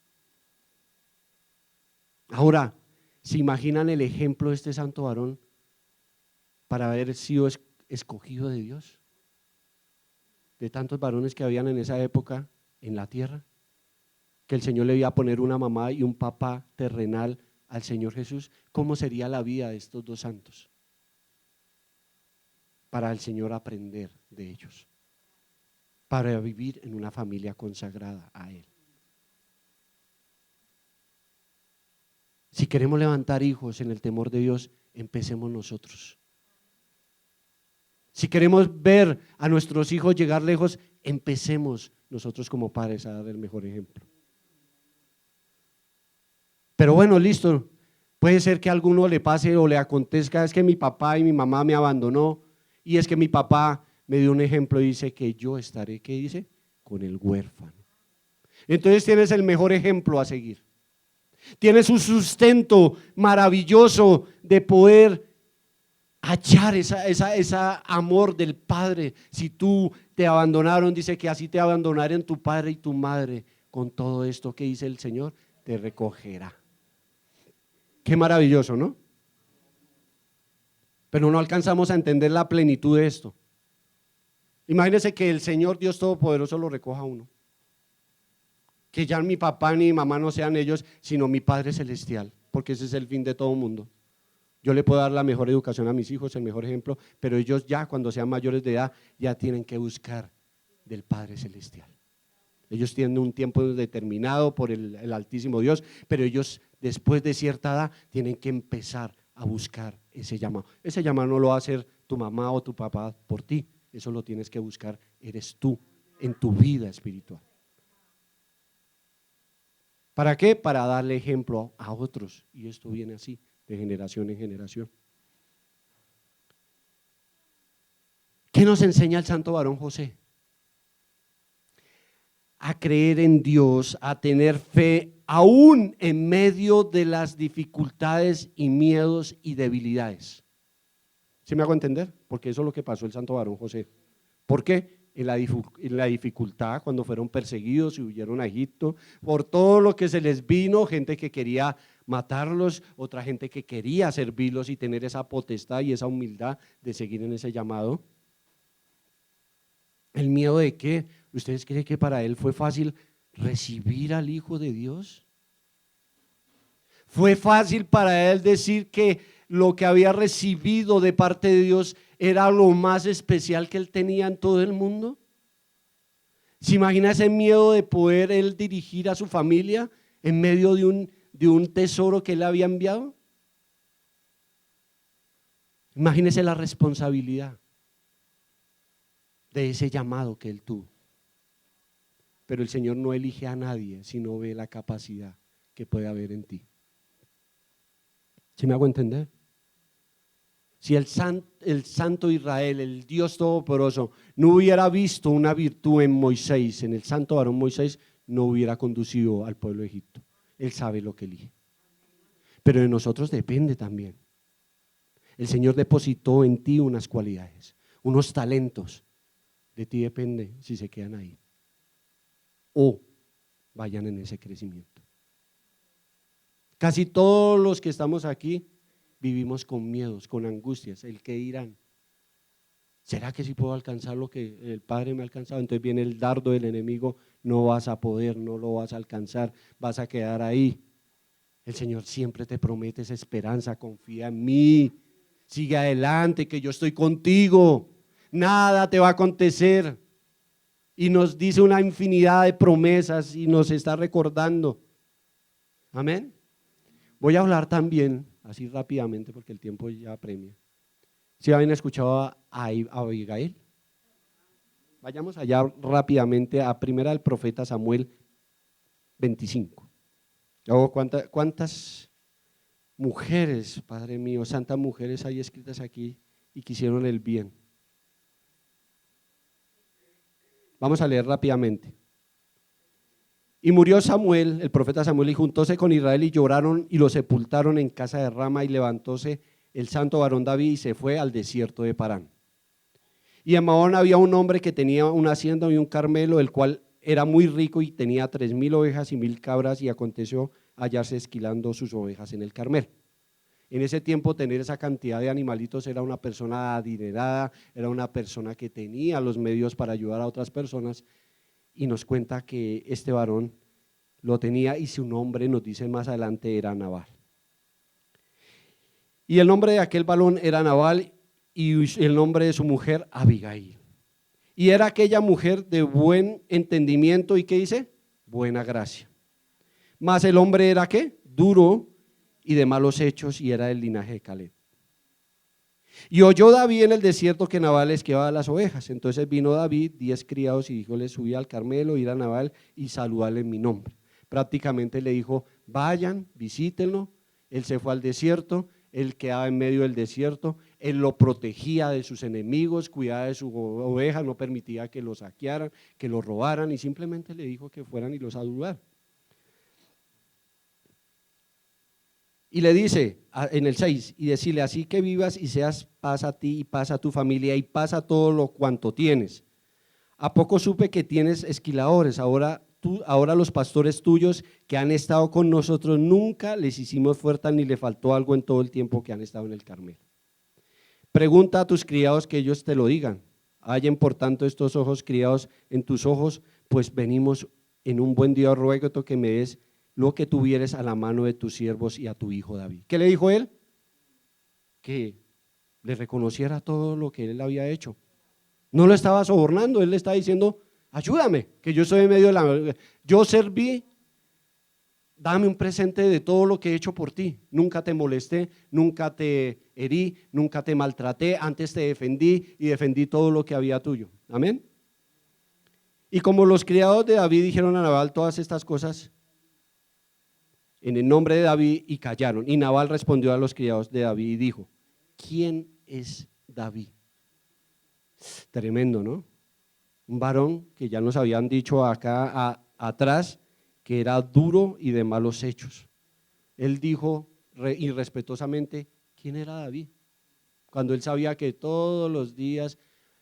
Ahora, ¿se imaginan el ejemplo de este santo varón para haber sido escogido de Dios? De tantos varones que habían en esa época en la tierra, que el Señor le iba a poner una mamá y un papá terrenal al Señor Jesús. ¿Cómo sería la vida de estos dos santos? Para el Señor aprender de ellos, para vivir en una familia consagrada a Él. Si queremos levantar hijos en el temor de Dios, empecemos nosotros. Si queremos ver a nuestros hijos llegar lejos, empecemos nosotros como padres a dar el mejor ejemplo. Pero bueno, listo, puede ser que a alguno le pase o le acontezca, es que mi papá y mi mamá me abandonó y es que mi papá me dio un ejemplo y dice que yo estaré, ¿qué dice? Con el huérfano. Entonces tienes el mejor ejemplo a seguir. Tienes un sustento maravilloso de poder hallar esa amor del Padre. Si tú te abandonaron, dice que así te abandonarán tu padre y tu madre. Con todo esto que dice el Señor, te recogerá. Qué maravilloso, ¿no? Pero no alcanzamos a entender la plenitud de esto. Imagínense que el Señor Dios Todopoderoso lo recoja a uno. Que ya mi papá ni mi mamá no sean ellos, sino mi Padre Celestial, porque ese es el fin de todo mundo. Yo le puedo dar la mejor educación a mis hijos, el mejor ejemplo, pero ellos ya cuando sean mayores de edad, ya tienen que buscar del Padre Celestial. Ellos tienen un tiempo determinado por el Altísimo Dios, pero ellos después de cierta edad tienen que empezar a buscar ese llamado. Ese llamado no lo va a hacer tu mamá o tu papá por ti, eso lo tienes que buscar, eres tú en tu vida espiritual. ¿Para qué? Para darle ejemplo a otros, y esto viene así, de generación en generación. ¿Qué nos enseña el santo varón José? A creer en Dios, a tener fe aún en medio de las dificultades y miedos y debilidades. ¿Sí me hago entender? Porque eso es lo que pasó el santo varón José. ¿Por qué? En la dificultad, cuando fueron perseguidos y huyeron a Egipto, por todo lo que se les vino, gente que quería matarlos, otra gente que quería servirlos y tener esa potestad y esa humildad de seguir en ese llamado. ¿El miedo de qué? ¿Ustedes creen que para él fue fácil recibir al Hijo de Dios? ¿Fue fácil para él decir que lo que había recibido de parte de Dios era lo más especial que él tenía en todo el mundo? ¿Se imagina ese miedo de poder él dirigir a su familia en medio de un tesoro que él había enviado? Imagínese la responsabilidad de ese llamado que él tuvo. Pero el Señor no elige a nadie, sino ve la capacidad que puede haber en ti. ¿Sí me hago entender? Si el santo Israel, el Dios Todopoderoso, no hubiera visto una virtud en Moisés, en el santo varón Moisés, no hubiera conducido al pueblo de Egipto. Él sabe lo que elige. Pero de nosotros depende también. El Señor depositó en ti unas cualidades, unos talentos. De ti depende si se quedan ahí o vayan en ese crecimiento. Casi todos los que estamos aquí vivimos con miedos, con angustias, el que dirán. ¿Será que si puedo alcanzar lo que el Padre me ha alcanzado? Entonces viene el dardo del enemigo, no vas a poder, no lo vas a alcanzar, vas a quedar ahí. El Señor siempre te promete esa esperanza, confía en mí, sigue adelante, que yo estoy contigo, nada te va a acontecer. Y nos dice una infinidad de promesas y nos está recordando. Amén. Voy a hablar también, así rápidamente porque el tiempo ya apremia. ¿Sí habían escuchado a Abigail? Vayamos allá rápidamente a primera del profeta Samuel 25. ¿Cuántas mujeres, Padre mío, santas mujeres hay escritas aquí y que hicieron el bien? Vamos a leer rápidamente. Y murió Samuel, el profeta Samuel, y juntóse con Israel y lloraron y lo sepultaron en casa de Rama, y levantóse el santo varón David y se fue al desierto de Parán. Y en Maón había un hombre que tenía una hacienda y un carmelo, el cual era muy rico y tenía 3,000 ovejas y 1,000 cabras, y aconteció hallarse esquilando sus ovejas en el Carmel. En ese tiempo tener esa cantidad de animalitos era una persona adinerada, era una persona que tenía los medios para ayudar a otras personas, y nos cuenta que este varón lo tenía y su nombre, nos dice más adelante, era Nabal. Y el nombre de aquel varón era Nabal y el nombre de su mujer Abigail. Y era aquella mujer de buen entendimiento y ¿qué dice? Buena gracia. Mas el hombre era ¿qué? Duro y de malos hechos, y era del linaje de Caleb. Y oyó David en el desierto que Nabal esquivaba las ovejas. Entonces vino David, 10 criados, y díjole: subí al Carmelo, ir a Nabal y saludarle en mi nombre. Prácticamente le dijo: vayan, visítenlo. Él se fue al desierto, él quedaba en medio del desierto, él lo protegía de sus enemigos, cuidaba de sus ovejas, no permitía que lo saquearan, que lo robaran, y simplemente le dijo que fueran y los saludaran. Y le dice en el 6, y decirle: así que vivas y seas paz a ti y paz a tu familia y paz a todo lo cuanto tienes. ¿A poco supe que tienes esquiladores? Ahora los pastores tuyos que han estado con nosotros nunca les hicimos fuerza ni le faltó algo en todo el tiempo que han estado en el Carmelo. Pregunta a tus criados que ellos te lo digan. Hallen por tanto estos ojos criados en tus ojos, pues venimos en un buen día, ruego que me des lo que tuvieres a la mano de tus siervos y a tu hijo David. ¿Qué le dijo él? Que le reconociera todo lo que él había hecho. No lo estaba sobornando, él le estaba diciendo: ayúdame, que yo estoy en medio de la… Yo serví, dame un presente de todo lo que he hecho por ti. Nunca te molesté, nunca te herí, nunca te maltraté, antes te defendí y defendí todo lo que había tuyo. Amén. Y como los criados de David dijeron a Nabal todas estas cosas en el nombre de David, y callaron. Y Nabal respondió a los criados de David y dijo: ¿quién es David? Tremendo, ¿no? Un varón que ya nos habían dicho acá atrás que era duro y de malos hechos. Él dijo irrespetuosamente: ¿quién era David? Cuando él sabía que todos los días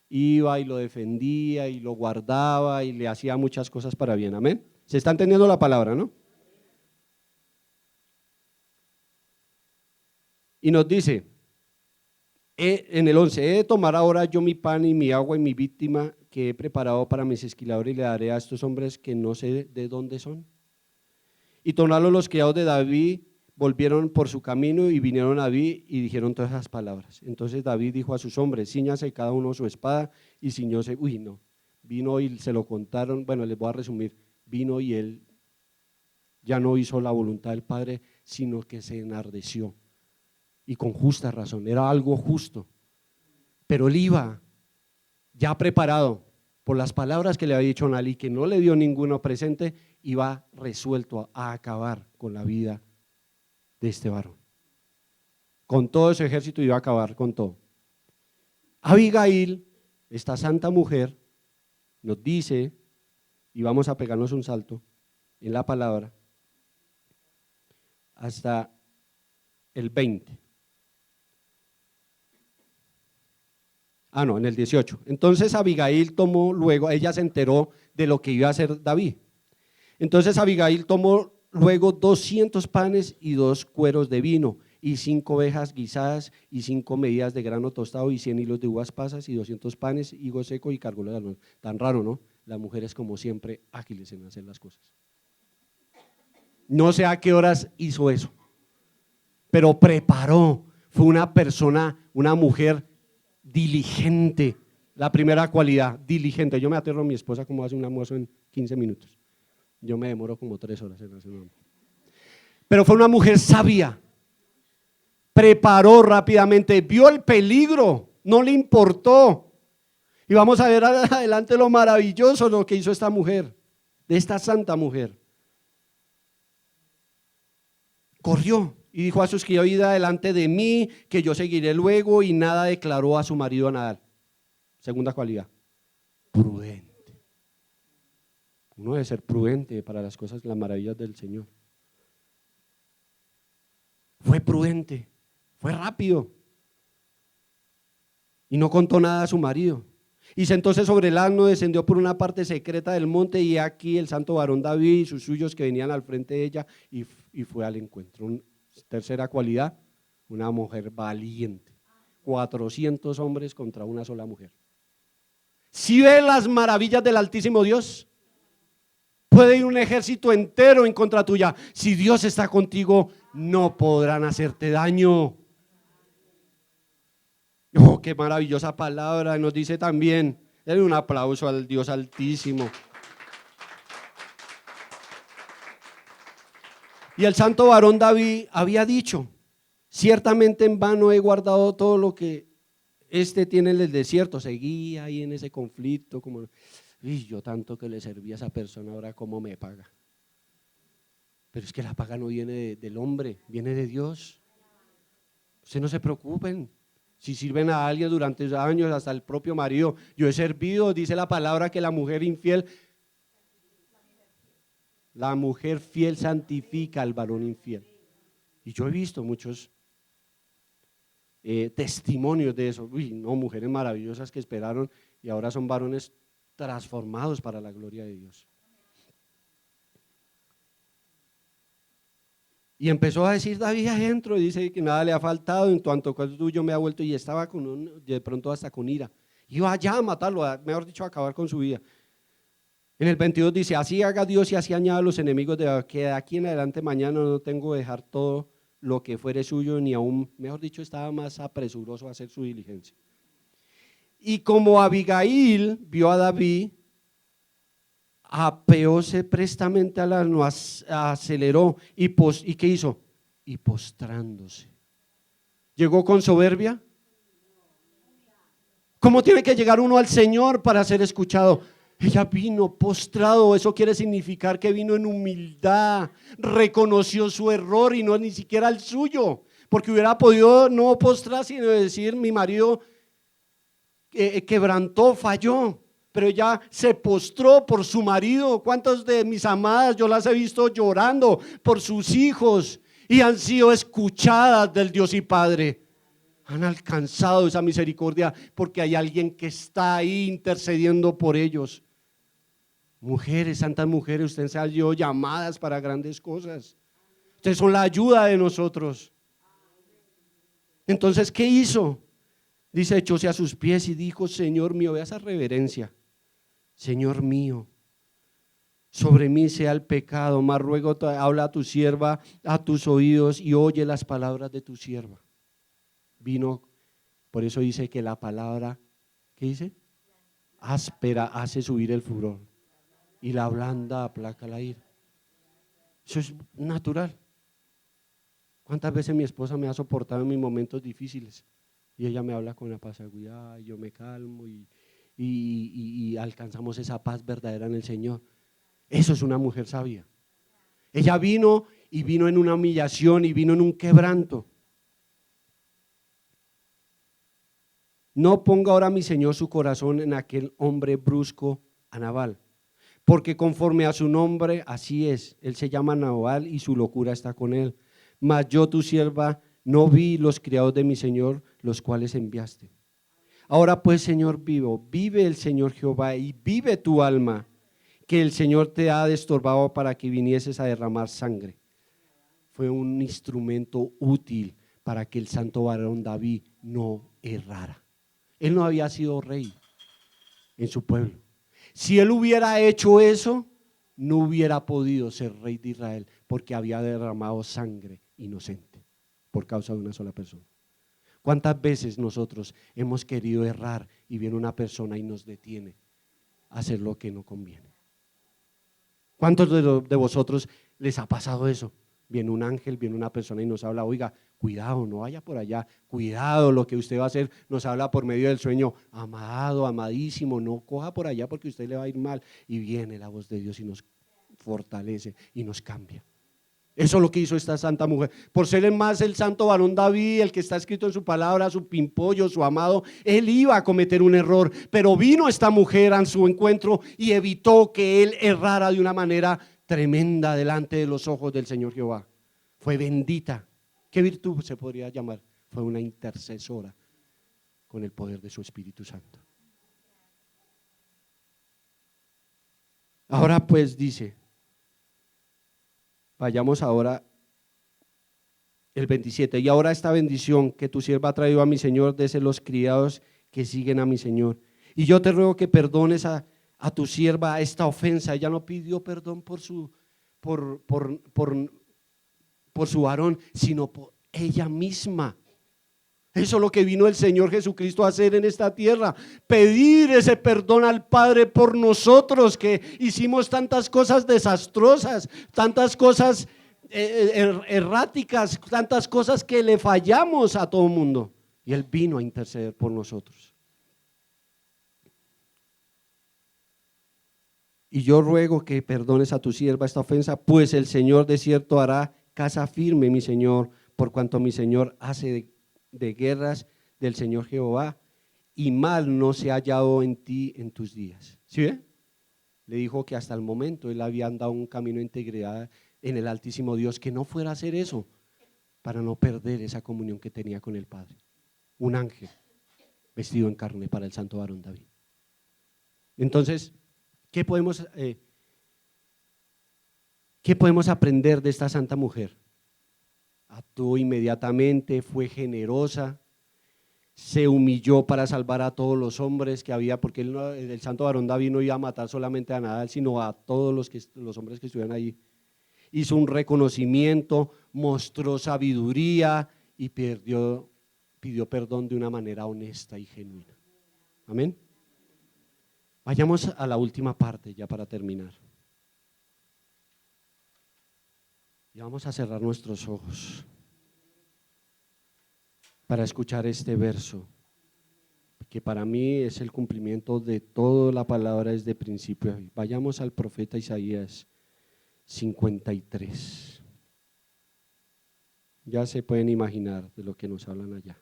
iba y lo defendía y lo guardaba y le hacía muchas cosas para bien. Amén. ¿Se está entendiendo la palabra, no? Y nos dice en el 11: he de tomar ahora yo mi pan y mi agua y mi víctima que he preparado para mis esquiladores y le daré a estos hombres que no sé de dónde son. Y tornaron los criados de David, volvieron por su camino y vinieron a David y dijeron todas esas palabras. Entonces David dijo a sus hombres: cíñanse cada uno su espada, y ciñóse. Vino y se lo contaron. Bueno, les voy a resumir. Vino y él ya no hizo la voluntad del Padre, sino que se enardeció. Y con justa razón, era algo justo. Pero él iba ya preparado por las palabras que le había dicho Nalí, que no le dio ninguno presente, iba resuelto a acabar con la vida de este varón. Con todo ese ejército iba a acabar con todo. Abigail, esta santa mujer, nos dice, y vamos a pegarnos un salto en la palabra, hasta el 20. En el 18. Entonces Abigail tomó luego, ella se enteró de lo que iba a hacer David. Entonces Abigail tomó luego 200 panes y 2 cueros de vino y 5 ovejas guisadas y 5 medidas de grano tostado y 100 hilos de uvas pasas y 200 panes, higo seco y cargó la almendra. Tan raro, ¿no? Las mujeres como siempre ágiles en hacer las cosas. No sé a qué horas hizo eso, pero preparó. Fue una persona, una mujer diligente. La primera cualidad, diligente. Yo me aterro a mi esposa como hace un almuerzo en 15 minutos. Yo me demoro como 3 horas en hacer un almuerzo. Pero fue una mujer sabia. Preparó rápidamente, vio el peligro, no le importó. Y vamos a ver adelante lo maravilloso lo que hizo esta mujer, de esta santa mujer. Corrió y dijo a sus criados: id delante de mí, que yo seguiré luego, y nada declaró a su marido a Nabal. Segunda cualidad, prudente. Uno debe ser prudente para las cosas, las maravillas del Señor. Fue prudente, fue rápido y no contó nada a su marido. Y sentóse sobre el asno, descendió por una parte secreta del monte, y aquí el santo varón David y sus suyos que venían al frente de ella, y fue al encuentro. Tercera cualidad, una mujer valiente. 400 hombres contra una sola mujer. ¿Sí ve las maravillas del Altísimo Dios? Puede ir un ejército entero en contra tuya. Si Dios está contigo, no podrán hacerte daño. Oh, qué maravillosa palabra. Nos dice también, denle un aplauso al Dios Altísimo. Y el santo varón David había dicho: ciertamente en vano he guardado todo lo que este tiene el del desierto, seguía ahí en ese conflicto, como, y yo tanto que le serví a esa persona, ahora cómo me paga. Pero es que la paga no viene del hombre, viene de Dios. Ustedes no se preocupen. Si sirven a alguien durante años, hasta el propio marido, yo he servido, dice la palabra que la mujer infiel, la mujer fiel santifica al varón infiel. Y yo he visto muchos testimonios de eso. Uy, no, mujeres maravillosas que esperaron y ahora son varones transformados para la gloria de Dios. Y empezó a decir David adentro, y dice que nada le ha faltado, en cuanto al tuyo me ha vuelto, y estaba de pronto hasta con ira. Iba allá a matarlo, mejor dicho, a acabar con su vida. En el 22 dice, así haga Dios y así añada a los enemigos de que de aquí en adelante mañana no tengo que dejar todo lo que fuere suyo, ni aún, mejor dicho, estaba más apresuroso a hacer su diligencia. Y como Abigail vio a David, apeóse prestamente al asno, aceleró y ¿qué hizo? Y postrándose. ¿Llegó con soberbia? ¿Cómo tiene que llegar uno al Señor para ser escuchado? Ella vino postrado, eso quiere significar que vino en humildad, reconoció su error y no ni siquiera el suyo, porque hubiera podido no postrar, sino decir mi marido quebrantó, falló. Pero ella se postró por su marido. ¿Cuántas de mis amadas yo las he visto llorando por sus hijos y han sido escuchadas del Dios y Padre? Han alcanzado esa misericordia porque hay alguien que está ahí intercediendo por ellos. Mujeres, santas mujeres, ustedes han sido llamadas para grandes cosas. Ustedes son la ayuda de nosotros. Entonces, ¿qué hizo? Dice, echóse a sus pies y dijo, Señor mío, vea esa reverencia. Señor mío, sobre mí sea el pecado, mas ruego, habla a tu sierva a tus oídos y oye las palabras de tu sierva. Vino, por eso dice que la palabra, ¿qué dice? Áspera hace subir el furor y la blanda aplaca la ira. Eso es natural. ¿Cuántas veces mi esposa me ha soportado en mis momentos difíciles? Y ella me habla con la pasagüidad y yo me calmo y alcanzamos esa paz verdadera en el Señor. Eso es una mujer sabia. Ella vino y vino en una humillación y vino en un quebranto. No ponga ahora mi Señor su corazón en aquel hombre brusco a Nabal, porque conforme a su nombre así es, él se llama Nabal y su locura está con él. Mas yo tu sierva no vi los criados de mi Señor, los cuales enviaste. Ahora pues, Señor vivo, vive el Señor Jehová y vive tu alma, que el Señor te ha destorbado para que vinieses a derramar sangre. Fue un instrumento útil para que el santo varón David no errara. Él no había sido rey en su pueblo. Si él hubiera hecho eso, no hubiera podido ser rey de Israel, porque había derramado sangre inocente por causa de una sola persona. ¿Cuántas veces nosotros hemos querido errar y viene una persona y nos detiene a hacer lo que no conviene? ¿Cuántos de vosotros les ha pasado eso? Viene un ángel, viene una persona y nos habla, oiga, cuidado, no vaya por allá, cuidado, lo que usted va a hacer, nos habla por medio del sueño, amado, amadísimo, no coja por allá porque usted le va a ir mal. Y viene la voz de Dios y nos fortalece y nos cambia. Eso es lo que hizo esta santa mujer. Por ser más el santo varón David, el que está escrito en su palabra, su pimpollo, su amado, él iba a cometer un error, pero vino esta mujer a su encuentro y evitó que él errara de una manera tremenda delante de los ojos del Señor Jehová. Fue bendita. ¿Qué virtud se podría llamar? Fue una intercesora con el poder de su Espíritu Santo. Ahora pues dice, vayamos ahora el 27. Y ahora esta bendición que tu sierva ha traído a mi Señor, dese los criados que siguen a mi Señor. Y yo te ruego que perdones a tu sierva esta ofensa. Ella no pidió perdón por su varón, sino por ella misma. Eso es lo que vino el Señor Jesucristo a hacer en esta tierra, pedir ese perdón al Padre por nosotros que hicimos tantas cosas desastrosas, tantas cosas erráticas, tantas cosas que le fallamos a todo el mundo. Y Él vino a interceder por nosotros. Y yo ruego que perdones a tu sierva esta ofensa, pues el Señor de cierto hará casa firme, mi Señor, por cuanto mi Señor hace de guerras del Señor Jehová, y mal no se ha hallado en ti en tus días. ¿Sí ve? Le dijo que hasta el momento él había andado un camino de integridad en el Altísimo Dios, que no fuera a hacer eso para no perder esa comunión que tenía con el Padre. Un ángel vestido en carne para el santo varón David. Entonces, ¿qué podemos aprender de esta santa mujer? Actuó inmediatamente, fue generosa, se humilló para salvar a todos los hombres que había, porque el santo varón David no iba a matar solamente a Nadal, sino a todos los hombres que estuvieran ahí. Hizo un reconocimiento, mostró sabiduría y pidió perdón de una manera honesta y genuina. Amén. Vayamos a la última parte ya para terminar. Y vamos a cerrar nuestros ojos para escuchar este verso, que para mí es el cumplimiento de toda la palabra desde principio. Vayamos al profeta Isaías 53. Ya se pueden imaginar de lo que nos hablan allá.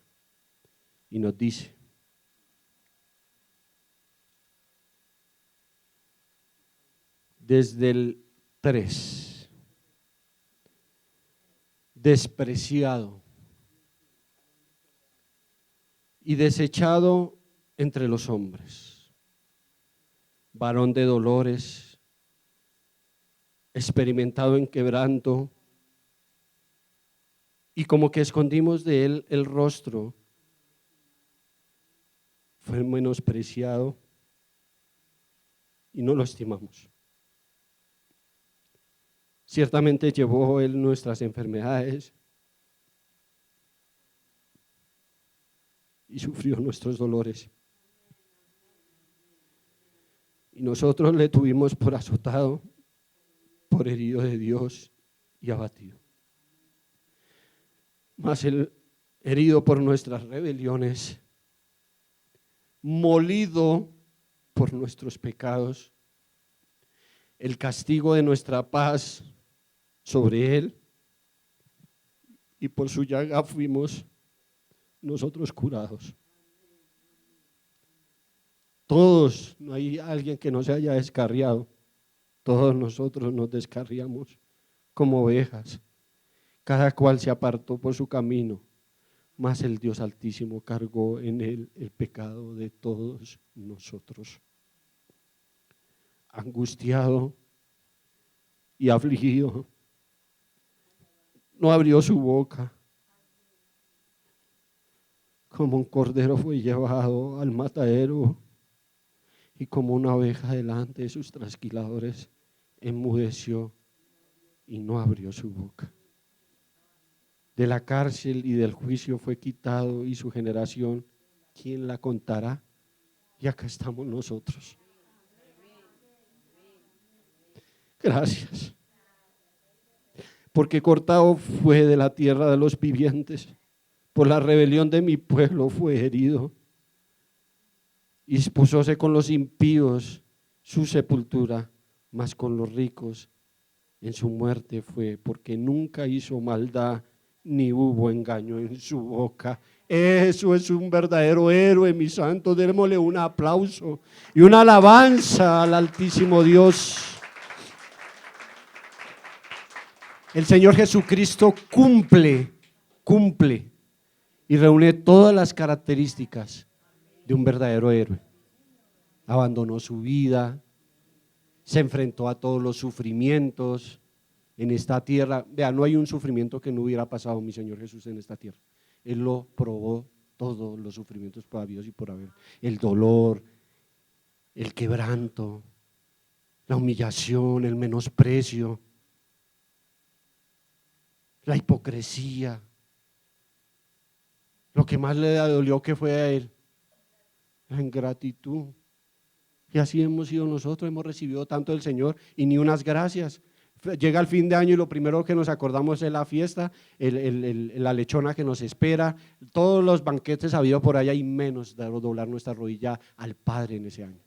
Y nos dice: desde el 3, despreciado y desechado entre los hombres, varón de dolores, experimentado en quebranto, y como que escondimos de él el rostro, fue menospreciado y no lo estimamos. Ciertamente llevó él nuestras enfermedades y sufrió nuestros dolores. Y nosotros le tuvimos por azotado, por herido de Dios y abatido. Mas él, herido por nuestras rebeliones, molido por nuestros pecados, el castigo de nuestra paz sobre él, y por su llaga fuimos nosotros curados. Todos, no hay alguien que no se haya descarriado, todos nosotros nos descarriamos como ovejas, cada cual se apartó por su camino, mas el Dios Altísimo cargó en él el pecado de todos nosotros. Angustiado y afligido, no abrió su boca. Como un cordero fue llevado al matadero, y como una oveja delante de sus trasquiladores enmudeció y no abrió su boca. De la cárcel y del juicio fue quitado, y su generación, ¿quién la contará? Y acá estamos nosotros. Gracias, porque cortado fue de la tierra de los vivientes, por la rebelión de mi pueblo fue herido, y disputóse con los impíos su sepultura, mas con los ricos en su muerte fue, porque nunca hizo maldad, ni hubo engaño en su boca. Eso es un verdadero héroe, mi santo. Démosle un aplauso y una alabanza al Altísimo Dios. El Señor Jesucristo cumple y reúne todas las características de un verdadero héroe. Abandonó su vida, se enfrentó a todos los sufrimientos en esta tierra. Vea, no hay un sufrimiento que no hubiera pasado mi Señor Jesús en esta tierra. Él lo probó, todos los sufrimientos por habidos y por haber. El dolor, el quebranto, la humillación, el menosprecio, la hipocresía. Lo que más le dolió que fue a él, la ingratitud. Y así hemos sido nosotros, hemos recibido tanto del Señor y ni unas gracias. Llega el fin de año y lo primero que nos acordamos es la fiesta, la lechona que nos espera, todos los banquetes habidos por allá y menos de doblar nuestra rodilla al Padre en ese año.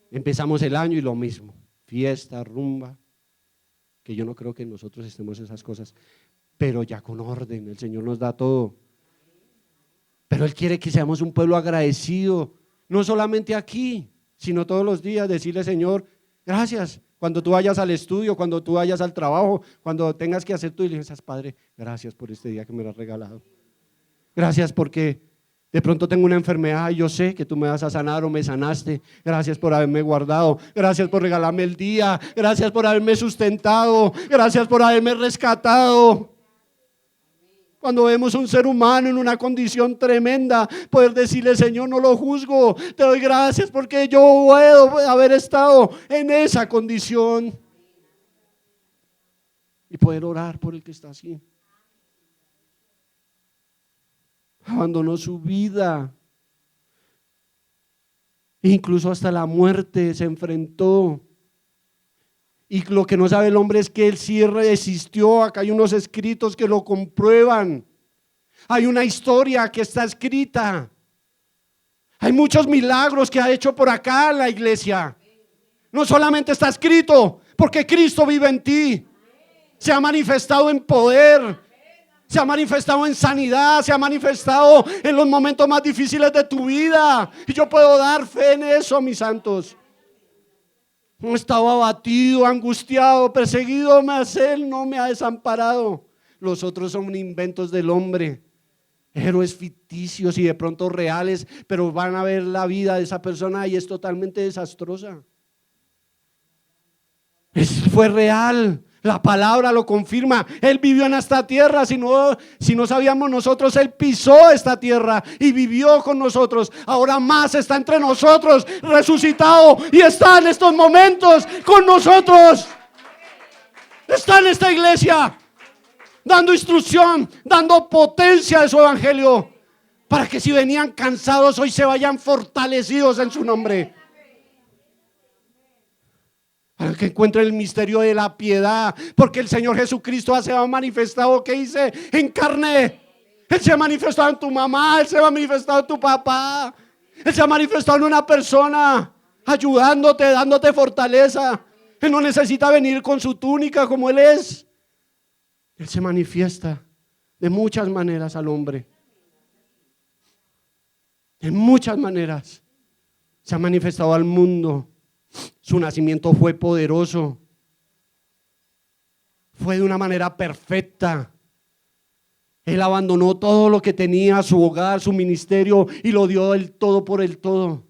Empezamos el año y lo mismo, fiesta, rumba, que yo no creo que nosotros estemos en esas cosas, pero ya con orden, el Señor nos da todo. Pero Él quiere que seamos un pueblo agradecido, no solamente aquí, sino todos los días, decirle: Señor, gracias. Cuando tú vayas al estudio, cuando tú vayas al trabajo, cuando tengas que hacer tu diligencias, Padre, gracias por este día que me lo has regalado. Gracias porque de pronto tengo una enfermedad y yo sé que tú me vas a sanar o me sanaste. Gracias por haberme guardado, gracias por regalarme el día, gracias por haberme sustentado, gracias por haberme rescatado. Cuando vemos a un ser humano en una condición tremenda, poder decirle: Señor, no lo juzgo, te doy gracias porque yo puedo haber estado en esa condición. Y poder orar por el que está así. Abandonó su vida, incluso hasta la muerte se enfrentó. Y lo que no sabe el hombre es que él sí resistió. Acá hay unos escritos que lo comprueban. Hay una historia que está escrita. Hay muchos milagros que ha hecho por acá la iglesia. No solamente está escrito, porque Cristo vive en ti. Se ha manifestado en poder, se ha manifestado en sanidad, se ha manifestado en los momentos más difíciles de tu vida. Y yo puedo dar fe en eso, mis santos. No estaba abatido, angustiado, perseguido, mas Él no me ha desamparado. Los otros son inventos del hombre, héroes ficticios y de pronto reales, pero van a ver la vida de esa persona y es totalmente desastrosa. Fue real. La palabra lo confirma. Él vivió en esta tierra. Si no sabíamos nosotros, Él pisó esta tierra y vivió con nosotros. Ahora más está entre nosotros, resucitado, y está en estos momentos con nosotros. Está en esta iglesia, dando instrucción, dando potencia de su evangelio, para que si venían cansados, hoy se vayan fortalecidos en su nombre. Para que encuentren el misterio de la piedad, porque el Señor Jesucristo se ha manifestado, ¿qué dice? En carne. Él se ha manifestado en tu mamá, Él se ha manifestado en tu papá, Él se ha manifestado en una persona, ayudándote, dándote fortaleza. Él no necesita venir con su túnica como Él es. Él se manifiesta de muchas maneras al hombre. De muchas maneras se ha manifestado al mundo. Su nacimiento fue poderoso, fue de una manera perfecta. Él abandonó todo lo que tenía, su hogar, su ministerio, y lo dio el todo por el todo.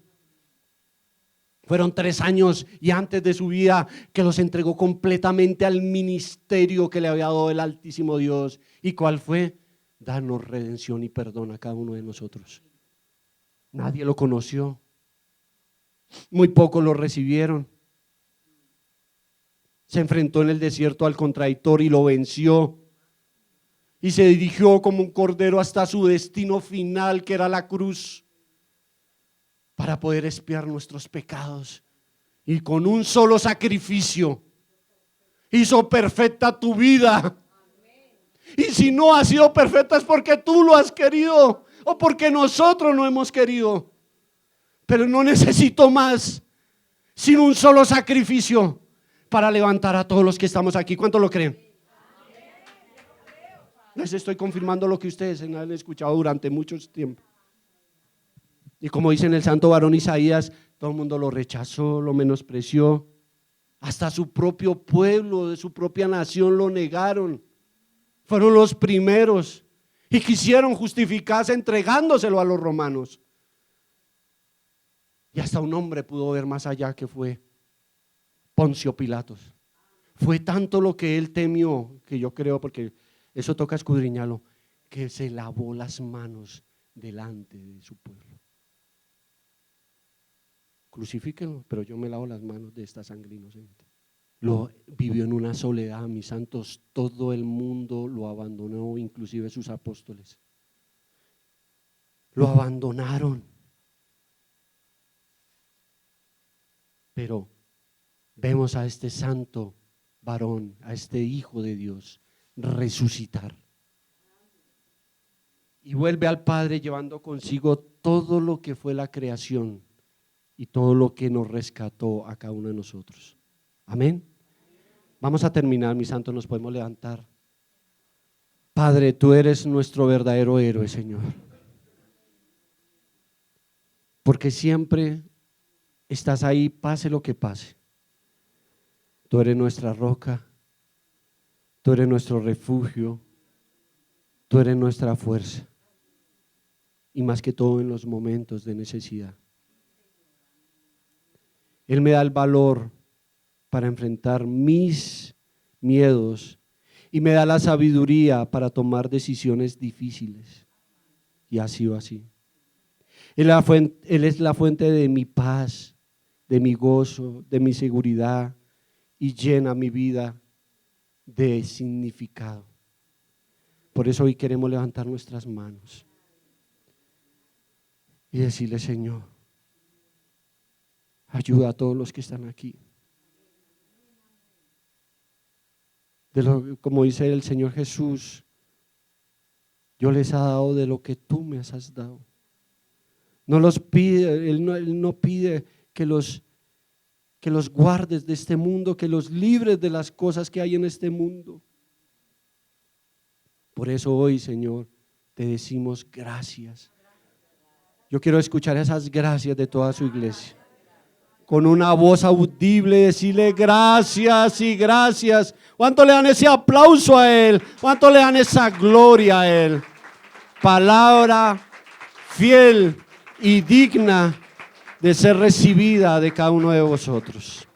Fueron 3 años y antes de su vida que los entregó completamente al ministerio que le había dado el Altísimo Dios. ¿Y cuál fue? Darnos redención y perdón a cada uno de nosotros. Nadie lo conoció. Muy pocos lo recibieron. Se enfrentó en el desierto al contradictor y lo venció. Y se dirigió como un cordero hasta su destino final, que era la cruz, para poder expiar nuestros pecados. Y con un solo sacrificio hizo perfecta tu vida. Y si no ha sido perfecta es porque tú lo has querido o porque nosotros no hemos querido. Pero no necesito más, sino un solo sacrificio para levantar a todos los que estamos aquí. ¿Cuántos lo creen? Les estoy confirmando lo que ustedes han escuchado durante mucho tiempo. Y como dice en el santo varón Isaías, todo el mundo lo rechazó, lo menospreció. Hasta su propio pueblo, de su propia nación lo negaron. Fueron los primeros y quisieron justificarse entregándoselo a los romanos. Y hasta un hombre pudo ver más allá, que fue Poncio Pilatos. Fue tanto lo que él temió, que yo creo, porque eso toca escudriñarlo, que se lavó las manos delante de su pueblo. Crucifíquenlo, pero yo me lavo las manos de esta sangre inocente. Lo vivió en una soledad, mis santos. Todo el mundo lo abandonó, inclusive sus apóstoles. Lo abandonaron. Pero vemos a este santo varón, a este Hijo de Dios, resucitar. Y vuelve al Padre llevando consigo todo lo que fue la creación y todo lo que nos rescató a cada uno de nosotros. Amén. Vamos a terminar, mis santos, nos podemos levantar. Padre, tú eres nuestro verdadero héroe, Señor. Porque siempre estás ahí, pase lo que pase. Tú eres nuestra roca, tú eres nuestro refugio, tú eres nuestra fuerza. Y más que todo en los momentos de necesidad. Él me da el valor para enfrentar mis miedos y me da la sabiduría para tomar decisiones difíciles. Y ha sido así. Él es la fuente de mi paz, de mi gozo, de mi seguridad y llena mi vida de significado. Por eso hoy queremos levantar nuestras manos y decirle: Señor, ayuda a todos los que están aquí. Como dice el Señor Jesús, yo les he dado de lo que tú me has dado. No los pide, Él no pide que los guardes de este mundo, que los libres de las cosas que hay en este mundo. Por eso hoy, Señor, te decimos gracias. Yo quiero escuchar esas gracias de toda su iglesia. Con una voz audible decirle gracias y gracias. ¿Cuánto le dan ese aplauso a Él? ¿Cuánto le dan esa gloria a Él? Palabra fiel y digna de ser recibida de cada uno de vosotros.